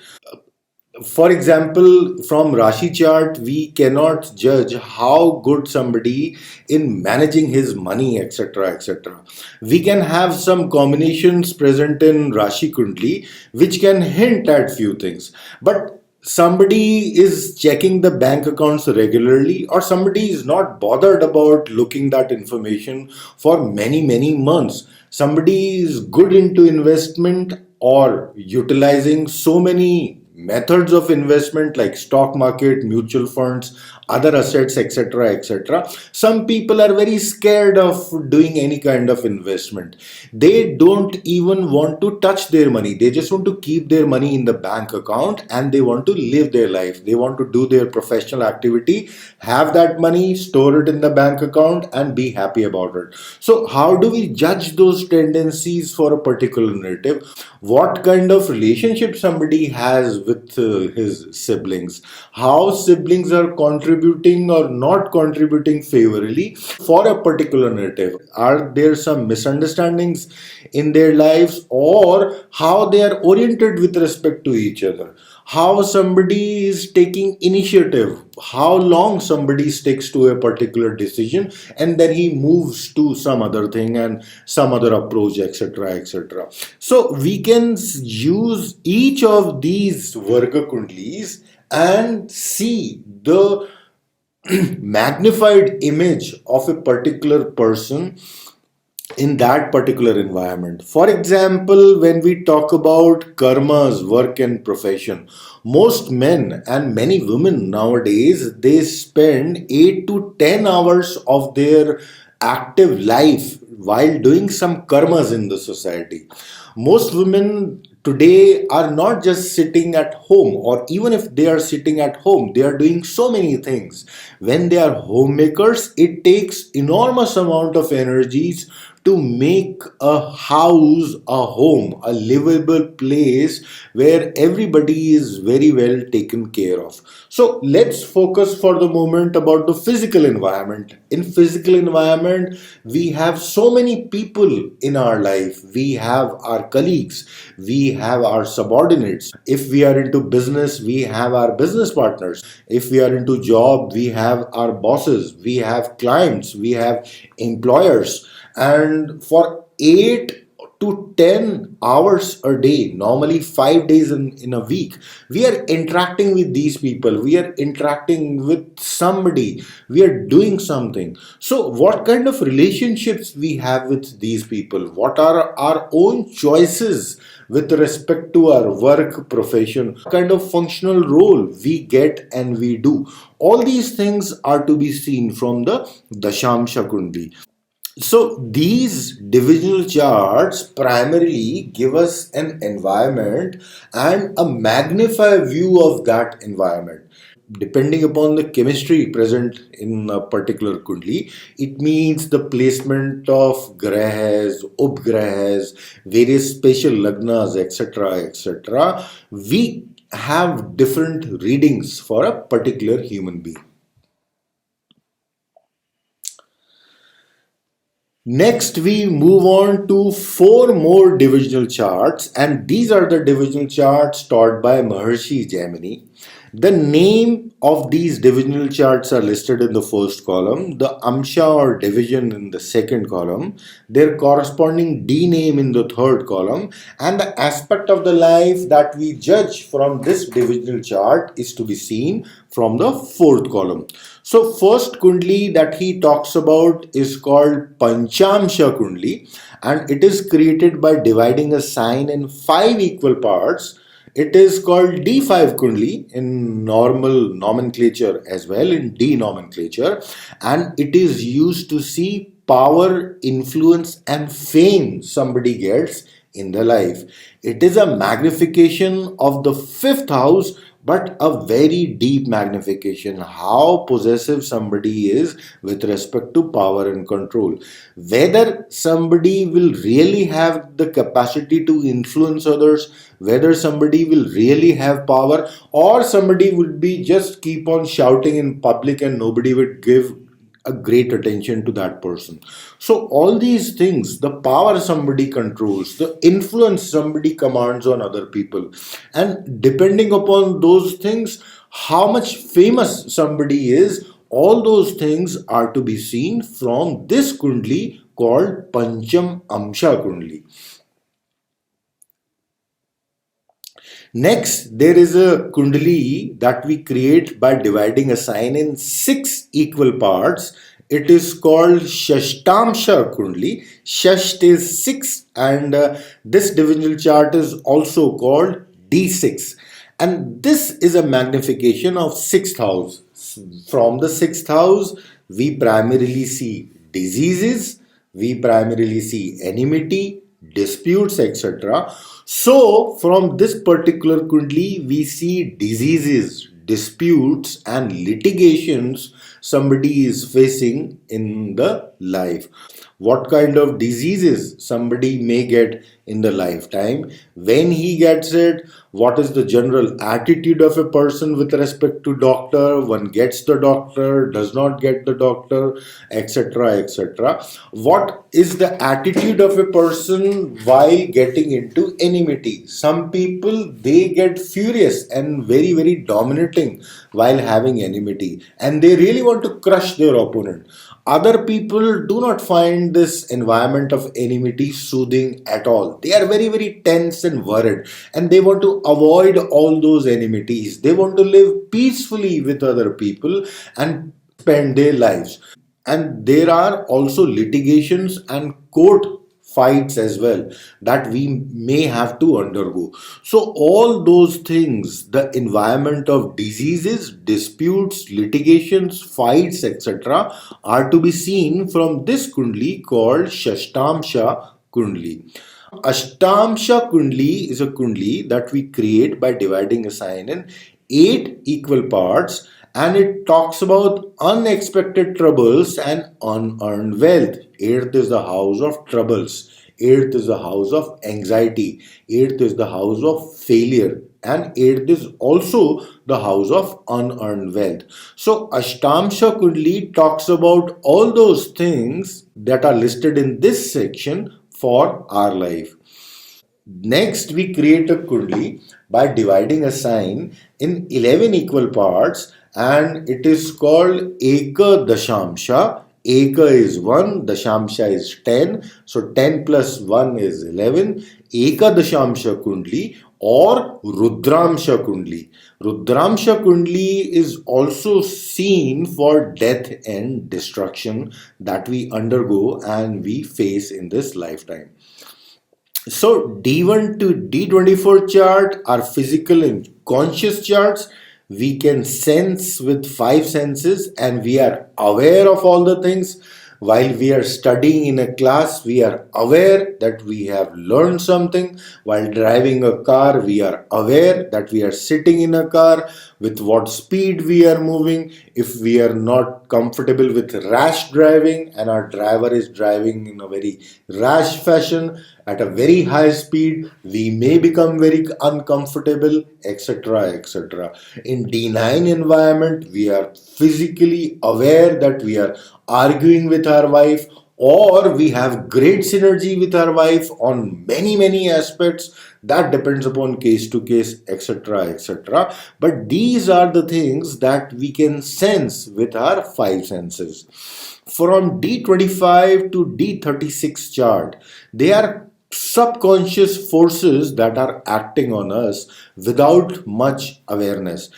For example, from Rashi chart, we cannot judge how good somebody in managing his money, etc. etc. We can have some combinations present in Rashi Kundali which can hint at few things. But somebody is checking the bank accounts regularly, or somebody is not bothered about looking that information for many months. Somebody is good into investment or utilizing so many methods of investment like stock market, mutual funds, other assets, etc. etc. Some people are very scared of doing any kind of investment. They don't even want to touch their money. They just want to keep their money in the bank account and they want to live their life. They want to do their professional activity, have that money, store it in the bank account, and be happy about it. So how do we judge those tendencies for a particular narrative? What kind of relationship somebody has with his siblings, how siblings are contributing or not contributing favorably for a particular narrative, are there some misunderstandings in their lives, or how they are oriented with respect to each other, how somebody is taking initiative, how long somebody sticks to a particular decision and then he moves to some other thing and some other approach, etc. etc. So we can use each of these Varga Kundlis and see the magnified image of a particular person in that particular environment. For example, when we talk about karmas, work and profession, most men and many women nowadays, they spend 8 to 10 hours of their active life while doing some karmas in the society. Most women today are not just sitting at home, or even if they are sitting at home, they are doing so many things. When they are homemakers, it takes enormous amount of energies to make a house, a home, a livable place where everybody is very well taken care of. So let's focus for the moment about the physical environment. In physical environment, we have so many people in our life. We have our colleagues, we have our subordinates. If we are into business, we have our business partners. If we are into job, we have our bosses, we have clients, we have employers. And for 8 to 10 hours a day, normally 5 days in a week. We are interacting with these people, we are interacting with somebody, we are doing something. So, what kind of relationships we have with these people? What are our own choices with respect to our work profession? What kind of functional role we get and we do? All these things are to be seen from the Dasham Shakundi. So these divisional charts primarily give us an environment and a magnified view of that environment. Depending upon the chemistry present in a particular kundli, it means the placement of grahas, upgrahas, various special lagnas, etc., etc. We have different readings for a particular human being. Next, we move on to four more divisional charts, and these are the divisional charts taught by Maharshi Jaimini. The name of these divisional charts are listed in the first column, the Amsha or division in the second column, their corresponding D name in the third column, and the aspect of the life that we judge from this divisional chart is to be seen from the fourth column. So, first Kundli that he talks about is called Pancham Shakundhi, and it is created by dividing a sign in five equal parts. It is called D5 Kundli in normal nomenclature as well, in D nomenclature, and it is used to see power, influence, and fame somebody gets in their life. It is a magnification of the fifth house, but a very deep magnification. How possessive somebody is with respect to power and control. Whether somebody will really have the capacity to influence others, whether somebody will really have power, or somebody would be just keep on shouting in public and nobody would give a great attention to that person. So all these things, the power somebody controls, the influence somebody commands on other people, and depending upon those things, how much famous somebody is, all those things are to be seen from this kundli called Pancham Amsha Kundli. Next, there is a kundali that we create by dividing a sign in six equal parts. It is called Shashtamsha Kundali. Shasht is six, and this divisional chart is also called D6. And this is a magnification of sixth house. From the sixth house, we primarily see diseases, we primarily see enmity, disputes, etc. So, from this particular kundli, we see diseases, disputes, and litigations somebody is facing in the life. What kind of diseases somebody may get in the lifetime, when he gets it, what is the general attitude of a person with respect to doctor, one gets the doctor, does not get the doctor, etc., etc. What is the attitude of a person while getting into enmity? Some people, they get furious and very very dominating while having enmity, and they really want to crush their opponent. Other people do not find this environment of enmity soothing at all. They are very, very tense and worried, and they want to avoid all those enmities. They want to live peacefully with other people and spend their lives. And there are also litigations and court fights as well that we may have to undergo. So, all those things, the environment of diseases, disputes, litigations, fights, etc., are to be seen from this kundli called Shashtamsha Kundli. Ashtamsha Kundli is a kundli that we create by dividing a sign in eight equal parts, and it talks about unexpected troubles and unearned wealth. Eighth is the house of troubles. Eighth is the house of anxiety. Eighth is the house of failure. And eighth is also the house of unearned wealth. So Ashtamsha Kundli talks about all those things that are listed in this section for our life. Next, we create a kundli by dividing a sign in 11 equal parts, and it is called Eka Dashamsha. Eka is 1, Dashamsha is 10. So 10 plus 1 is 11. Eka Dashamsha Kundli or Rudramsha Kundli. Rudramsha Kundli is also seen for death and destruction that we undergo and we face in this lifetime. So D1 to D24 chart are physical and conscious charts. We can sense with five senses and we are aware of all the things. While we are studying in a class, we are aware that we have learned something. While driving a car, we are aware that we are sitting in a car, with what speed we are moving. If we are not comfortable with rash driving and our driver is driving in a very rash fashion at a very high speed, we may become very uncomfortable, etc. etc. In D9 environment, we are physically aware that we are arguing with our wife, or we have great synergy with our wife on many aspects. That depends upon case to case, etc. etc. But these are the things that we can sense with our five senses. From D25 to D36 chart, they are subconscious forces that are acting on us without much awareness.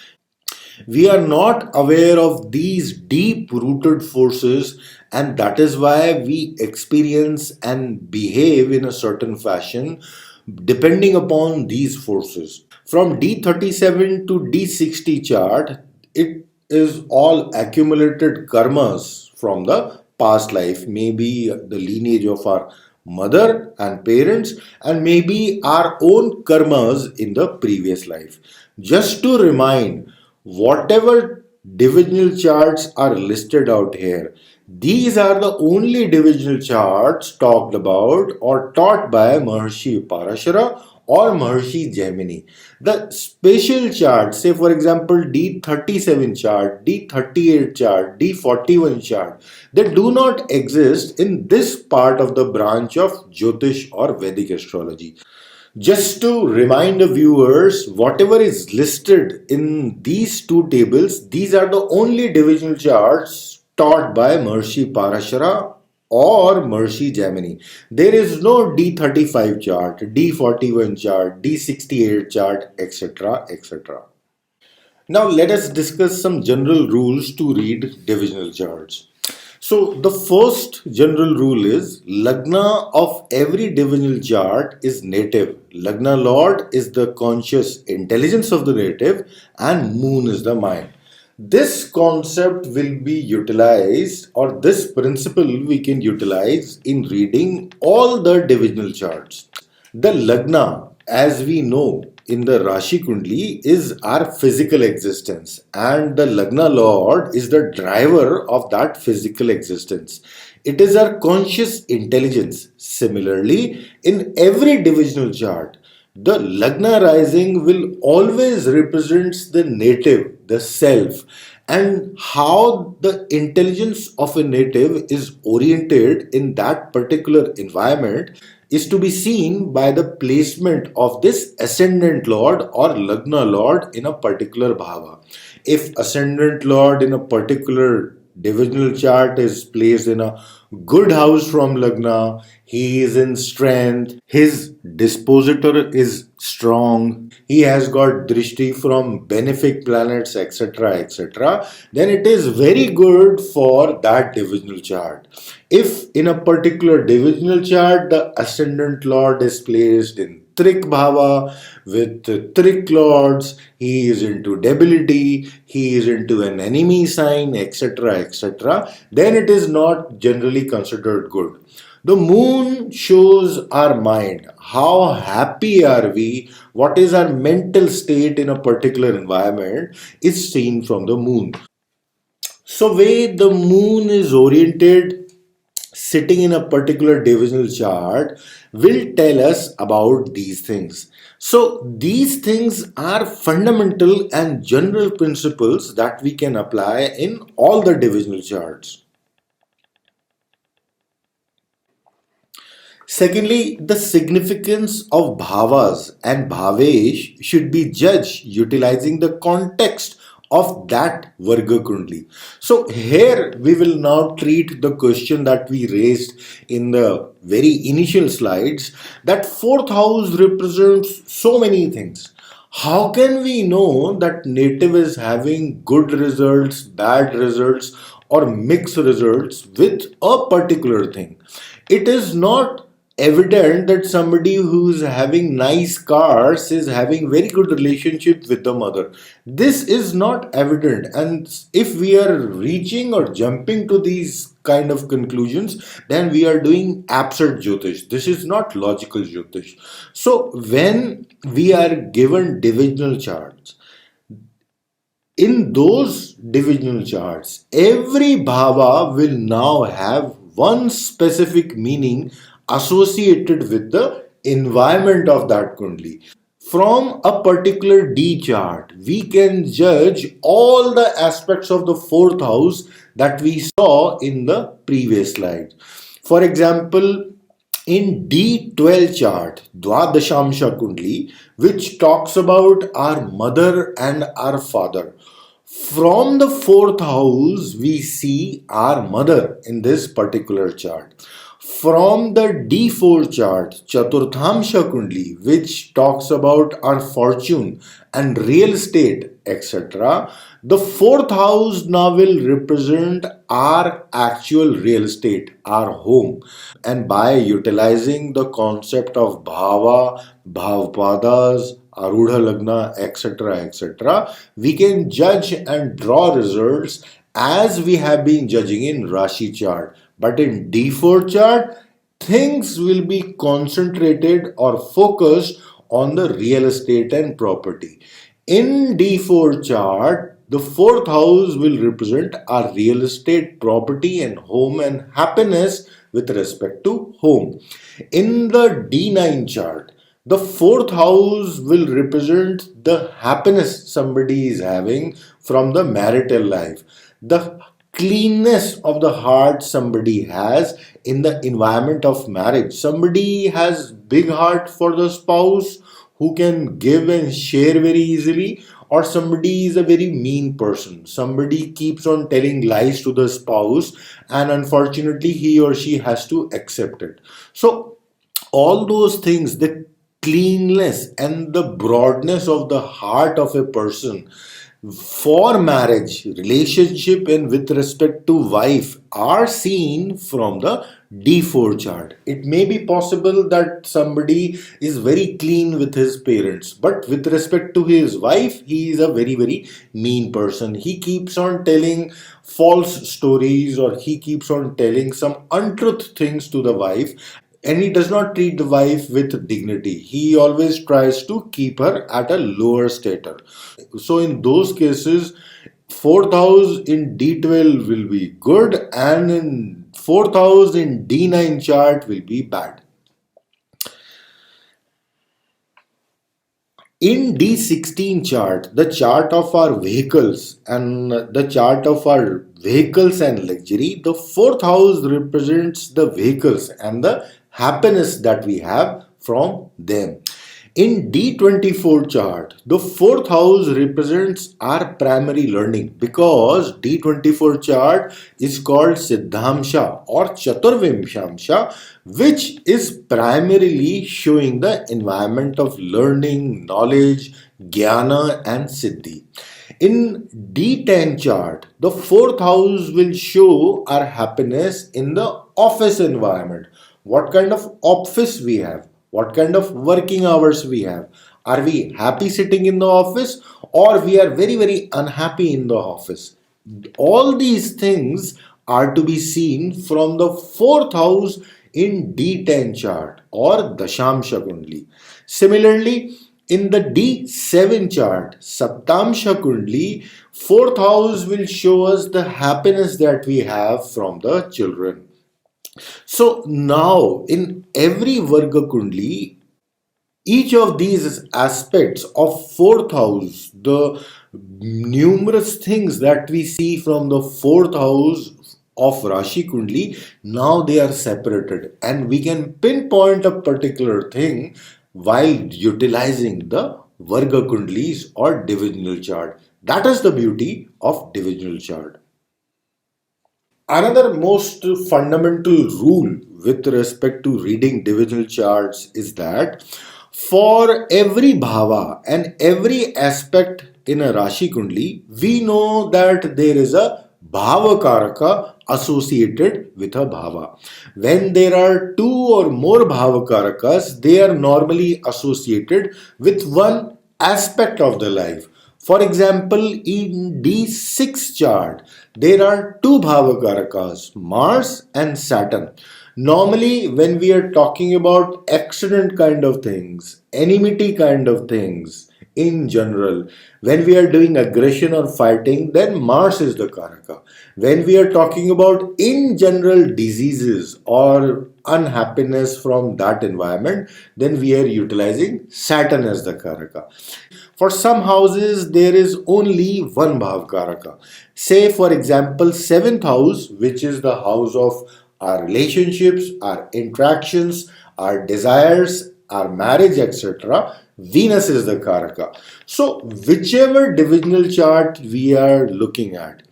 We are not aware of these deep rooted forces, and that is why we experience and behave in a certain fashion depending upon these forces. From D37 to D60 chart, it is all accumulated karmas from the past life, maybe the lineage of our mother and parents, and maybe our own karmas in the previous life. Just to remind, whatever divisional charts are listed out here, these are the only divisional charts talked about or taught by Maharshi Parashara or Maharshi Jaimini. The special charts, say for example D37 chart, D38 chart, D41 chart, they do not exist in this part of the branch of Jyotish or Vedic astrology. Just to remind the viewers, whatever is listed in these two tables, these are the only divisional charts taught by Maharshi Parashara or Maharshi Jaimini. There is no D35 chart, D41 chart, D68 chart, etc. etc. Now let us discuss some general rules to read divisional charts. So the first general rule is Lagna of every divisional chart is native. Lagna Lord is the conscious intelligence of the native and moon is the mind. This concept will be utilized, or this principle we can utilize in reading all the divisional charts. The Lagna, as we know in the Rashi Kundali, is our physical existence, and the Lagna Lord is the driver of that physical existence. It is our conscious intelligence. Similarly, in every divisional chart, the Lagna rising will always represents the native, the self, and how the intelligence of a native is oriented in that particular environment is to be seen by the placement of this ascendant lord or Lagna lord in a particular bhava. If ascendant lord in a particular divisional chart is placed in a good house from Lagna, he is in strength, his dispositor is strong, he has got drishti from benefic planets, etc. etc., then it is very good for that divisional chart. If in a particular divisional chart the ascendant lord is placed in Trik Bhava with Trik Lords, he is into debility, he is into an enemy sign, etc. etc., then it is not generally considered good. The moon shows our mind. How happy are we? What is our mental state in a particular environment is seen from the moon. So, way the moon is oriented sitting in a particular divisional chart will tell us about these things. So these things are fundamental and general principles that we can apply in all the divisional charts. Secondly, the significance of bhavas and bhavesh should be judged utilizing the context of that Varga Kundli. So here we will now treat the question that we raised in the very initial slides, that fourth house represents so many things. How can we know that native is having good results, bad results, or mixed results with a particular thing? It is not evident that somebody who's having nice cars is having very good relationship with the mother. This is not evident, and if we are reaching or jumping to these kind of conclusions, then we are doing absurd Jyotish. This is not logical Jyotish. So when we are given divisional charts, in those divisional charts, every bhava will now have one specific meaning associated with the environment of that kundli. From a particular D chart, we can judge all the aspects of the fourth house that we saw in the previous slide. For example, in D12 chart, Dwadasham Shakundhi, which talks about our mother and our father. From the fourth house, we see our mother in this particular chart. From the D4 chart, Chaturtham Shakundli, which talks about our fortune and real estate, etc., the fourth house now will represent our actual real estate, our home. And by utilizing the concept of bhava, bhavpadas, arudha lagna, etc., etc., we can judge and draw results as we have been judging in Rashi chart. But in D4 chart, things will be concentrated or focused on the real estate and property. In D4 chart, the fourth house will represent our real estate, property, and home and happiness with respect to home. In the D9 chart, the fourth house will represent the happiness somebody is having from the marital life, the cleanness of the heart somebody has in the environment of marriage. Somebody has big heart for the spouse who can give and share very easily, or somebody is a very mean person. Somebody keeps on telling lies to the spouse, and unfortunately he or she has to accept it. So all those things, the cleanness and the broadness of the heart of a person for marriage, relationship, and with respect to wife are seen from the D4 chart. It may be possible that somebody is very clean with his parents, but with respect to his wife, he is a very, very mean person. He keeps on telling false stories, or he keeps on telling some untruth things to the wife, and he does not treat the wife with dignity. He always tries to keep her at a lower status. So in those cases, fourth house in D12 will be good, and in fourth house in D9 chart will be bad. In D16 chart, the chart of our vehicles and the chart of our vehicles and luxury, the fourth house represents the vehicles and the happiness that we have from them. In D24 chart, the fourth house represents our primary learning, because D24 chart is called Siddhamsha or Chaturvimshamsha, which is primarily showing the environment of learning, knowledge, jnana, and siddhi. In D10 chart, the fourth house will show our happiness in the office environment. What kind of office we have, what kind of working hours we have. Are we happy sitting in the office, or we are very, very unhappy in the office? All these things are to be seen from the fourth house in D10 chart or Dasham Shakundli. Similarly, in the D7 chart, Saptam Shakundli, fourth house will show us the happiness that we have from the children. So now in every Varga Kundli, each of these aspects of fourth house, the numerous things that we see from the fourth house of Rashi Kundli, now they are separated, and we can pinpoint a particular thing while utilizing the Varga Kundlis or divisional chart. That is the beauty of divisional chart. Another most fundamental rule with respect to reading divisional charts is that for every bhava and every aspect in a Rashi Kundli, we know that there is a bhava karaka associated with a bhava. When there are two or more bhava karakas, they are normally associated with one aspect of the life. For example, in D6 chart, there are two Bhavakarakas, Mars and Saturn. Normally, when we are talking about accident kind of things, enmity kind of things, in general, when we are doing aggression or fighting, then Mars is the Karaka. When we are talking about in general diseases or unhappiness from that environment, then we are utilizing Saturn as the Karaka. For some houses, there is only one Bhavkaraka. Say, for example, seventh house, which is the house of our relationships, our interactions, our desires, our marriage, etc. Venus is the Karaka. So, whichever divisional chart we are looking at,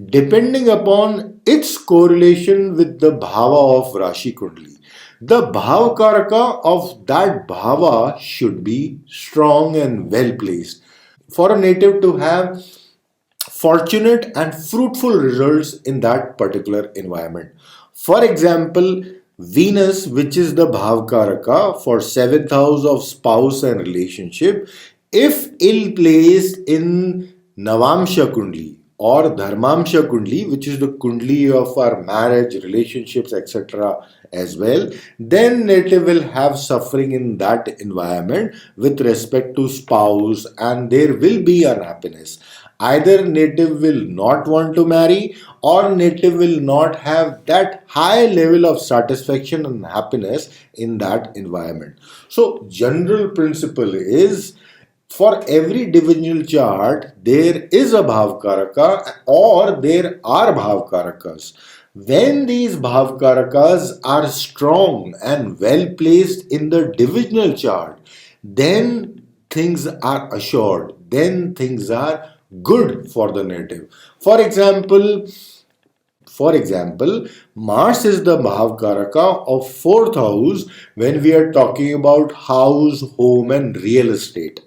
depending upon its correlation with the bhava of Rashi Kundali, the bhavakaraka of that bhava should be strong and well placed for a native to have fortunate and fruitful results in that particular environment. For example, Venus, which is the bhavkaraka for seventh house of spouse and relationship, if ill placed in Navamsha Kundli or Dharmamsha Kundli, which is the Kundli of our marriage, relationships, etc., as well, then native will have suffering in that environment with respect to spouse, and there will be unhappiness. Either native will not want to marry, or native will not have that high level of satisfaction and happiness in that environment. So general principle is, for every divisional chart, there is a Bhavkaraka or there are Bhavkarakas. When these Bhavkarakas are strong and well placed in the divisional chart, then things are assured, then things are good for the native. For example, Mars is the Bhavkaraka of fourth house when we are talking about house, home, and real estate.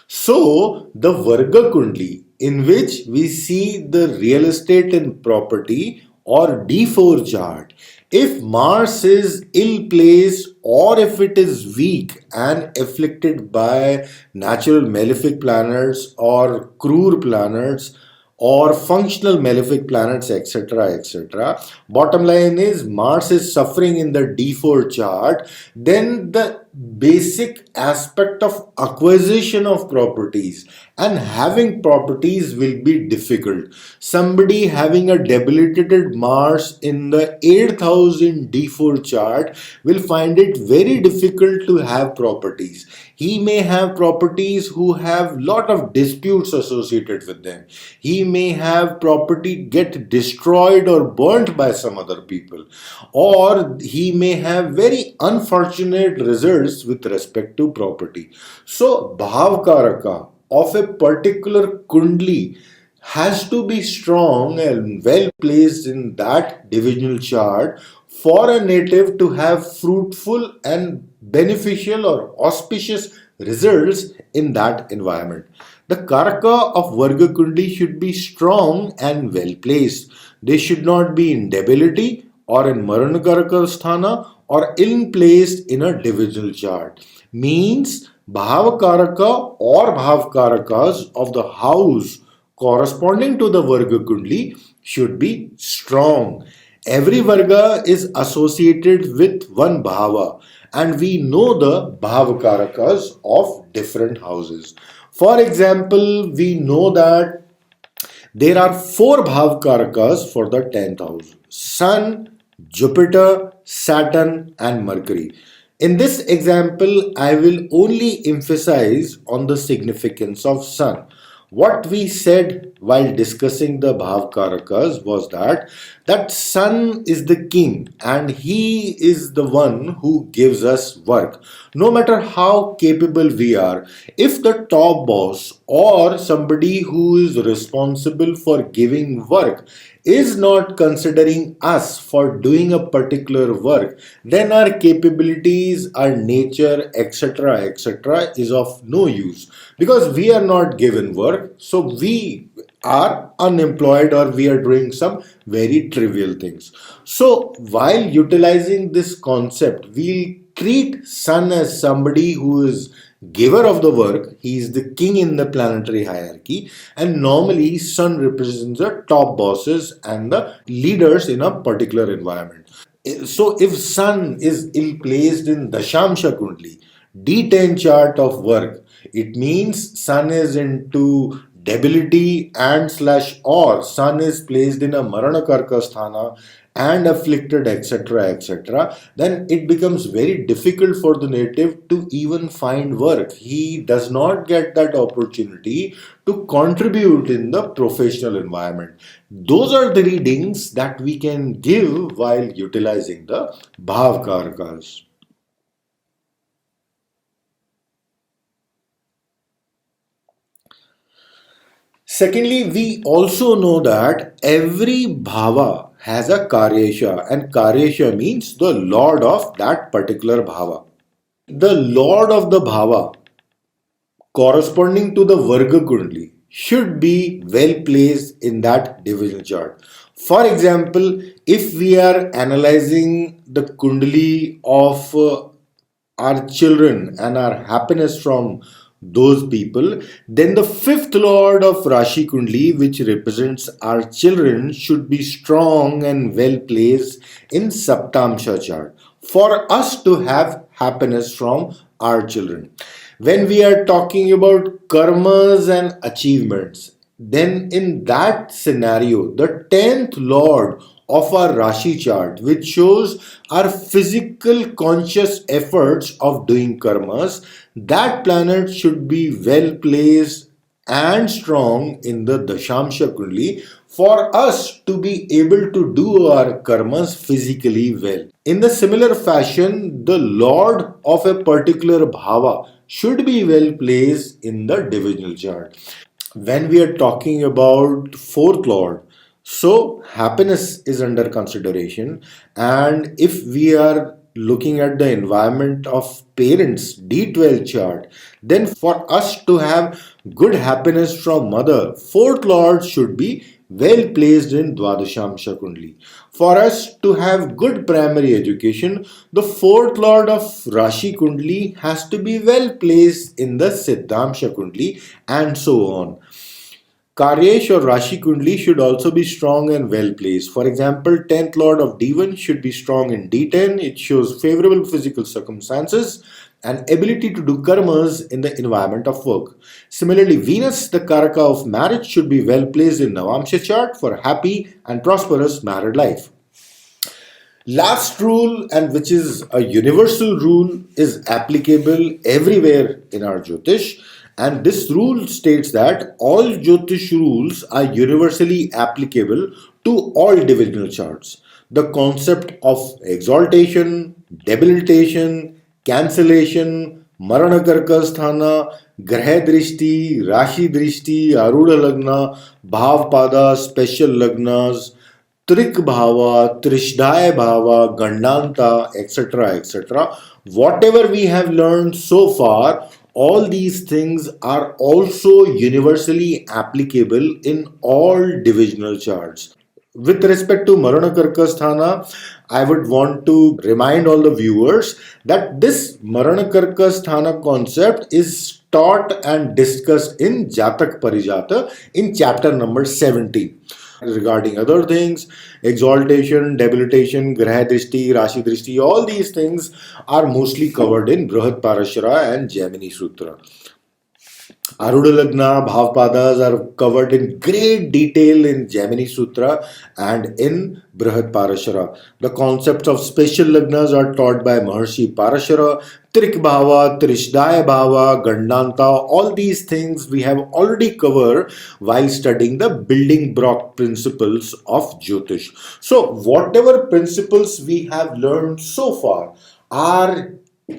So, the Varga Kundli, in which we see the real estate and property or D4 chart, if Mars is ill placed or if it is weak and afflicted by natural malefic planets or cruel planets or functional malefic planets, etc., etc. Bottom line is Mars is suffering in the D4 chart, then the basic aspect of acquisition of properties and having properties will be difficult. Somebody having a debilitated Mars in the 8th house in D4 chart will find it very difficult to have properties. He may have properties who have lot of disputes associated with them. He may have property get destroyed or burnt by some other people, or he may have very unfortunate results with respect to property. So bhavkaraka of a particular kundli has to be strong and well placed in that divisional chart for a native to have fruitful and beneficial or auspicious results in that environment. The Karaka of Varga Kundi should be strong and well placed. They should not be in debility or in Maranakaraka Sthana or ill placed in a divisional chart. Means Bhavakaraka or Bhavkarakas of the house corresponding to the Varga Kundli should be strong. Every Varga is associated with one Bhava, and we know the Bhavakarakas of different houses. For example, we know that there are four Bhavkarakas for the 10th house: Sun, Jupiter, Saturn, and Mercury. In this example, I will only emphasize on the significance of Sun. What we said while discussing the Bhavkarakas was that Sun is the king and he is the one who gives us work. No matter how capable we are, if the top boss or somebody who is responsible for giving work is not considering us for doing a particular work, then our capabilities, our nature, etc., is of no use because we are not given work. So we are unemployed or we are doing some very trivial things. So while utilizing this concept, we'll treat Sun as somebody who is giver of the work. He is the king in the planetary hierarchy, and normally Sun represents the top bosses and the leaders in a particular environment. So if Sun is ill placed in Dashamsha Kundli, D10 chart of work, it means Sun is into debility and slash or Sun is placed in a Marana Karka sthana and afflicted, etc., then it becomes very difficult for the native to even find work. He does not get that opportunity to contribute in the professional environment. Those are the readings that we can give while utilizing the Bhav Karakas. Secondly, we also know that every bhava has a karyasha, and karyasha means the lord of that particular bhava. The lord of the bhava corresponding to the Varga Kundali should be well placed in that divisional chart. For example, if we are analyzing the Kundali of our children and our happiness from those people, then the fifth lord of Rashi Kundli, which represents our children, should be strong and well placed in Saptamsha chart for us to have happiness from our children. When we are talking about karmas and achievements, then in that scenario, the 10th lord of our Rashi chart, which shows our physical conscious efforts of doing karmas, that planet should be well placed and strong in the Dashamsha Kundli for us to be able to do our karmas physically well. In the similar fashion, the Lord of a particular bhava should be well placed in the divisional chart. When we are talking about fourth lord, so happiness is under consideration, and if we are looking at the environment of parents D12 chart, then for us to have good happiness from mother, fourth lord should be well placed in Dwadashamsha Kundli. For us to have good primary education, the fourth lord of Rashi Kundli has to be well placed in the Siddhamsha Kundli, and so on. Karyesh or Rashi Kundli should also be strong and well placed. For example, 10th Lord of D1 should be strong in D10. It shows favorable physical circumstances and ability to do karmas in the environment of work. Similarly, Venus, the Karaka of marriage, should be well placed in Navamsha chart for happy and prosperous married life. Last rule, and which is a universal rule, is applicable everywhere in our Jyotish. And this rule states that all Jyotish rules are universally applicable to all divisional charts. The concept of exaltation, debilitation, cancellation, Marana Karka Sthana, Graha Drishti, Rashi Drishti, Arudha Lagna, Bhav Pada, special Lagnas, Trik Bhava, Trishdaya Bhava, Gandanta, etc., whatever we have learned so far, all these things are also universally applicable in all divisional charts. With respect to Marana Karkasthana, I would want to remind all the viewers that this Marana Karkasthana concept is taught and discussed in Jatak Parijata in chapter number 70. Regarding other things, exaltation, debilitation, Graha Drishti, Rashi Drishti, all these things are mostly covered in Brihad Parashara and Jaimini Sutra. Arudha Lagna, Bhavpadas are covered in great detail in Jaimini Sutra and in Brihad Parashara. The concepts of special Lagnas are taught by Maharshi Parashara, Trik Bhava, Trishdaya Bhava, Gandanta. All these things we have already covered while studying the building block principles of Jyotish. So, whatever principles we have learned so far are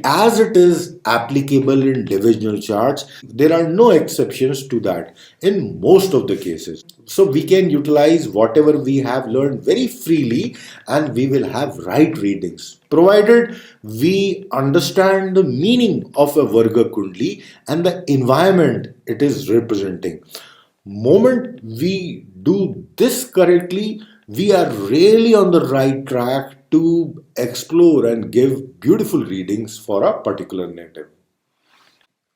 as it is applicable in divisional charts. There are no exceptions to that in most of the cases. So we can utilize whatever we have learned very freely, and we will have right readings provided we understand the meaning of a Varga Kundli and the environment it is representing. Moment we do this correctly, we are really on the right track to explore and give beautiful readings for a particular native.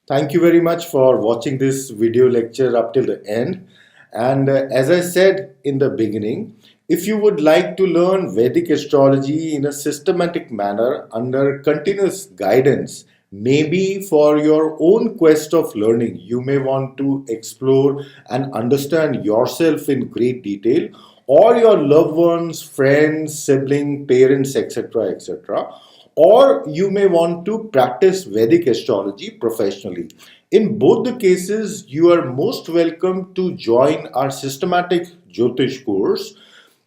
Thank you very much for watching this video lecture up till the end. And as I said in the beginning, if you would like to learn Vedic astrology in a systematic manner under continuous guidance, maybe for your own quest of learning, you may want to explore and understand yourself in great detail, or your loved ones, friends, siblings, parents, etc. etc. Or you may want to practice Vedic astrology professionally. In both the cases, you are most welcome to join our systematic Jyotish course.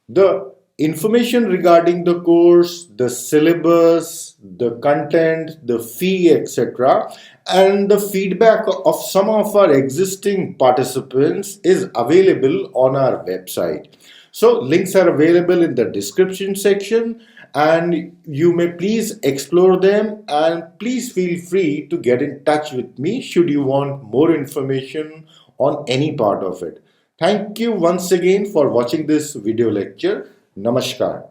The information regarding the course, the syllabus, the content, the fee, etc., and the feedback of some of our existing participants is available on our website. So, links are available in the description section, and you may please explore them, and please feel free to get in touch with me should you want more information on any part of it. Thank you once again for watching this video lecture. Namaskar.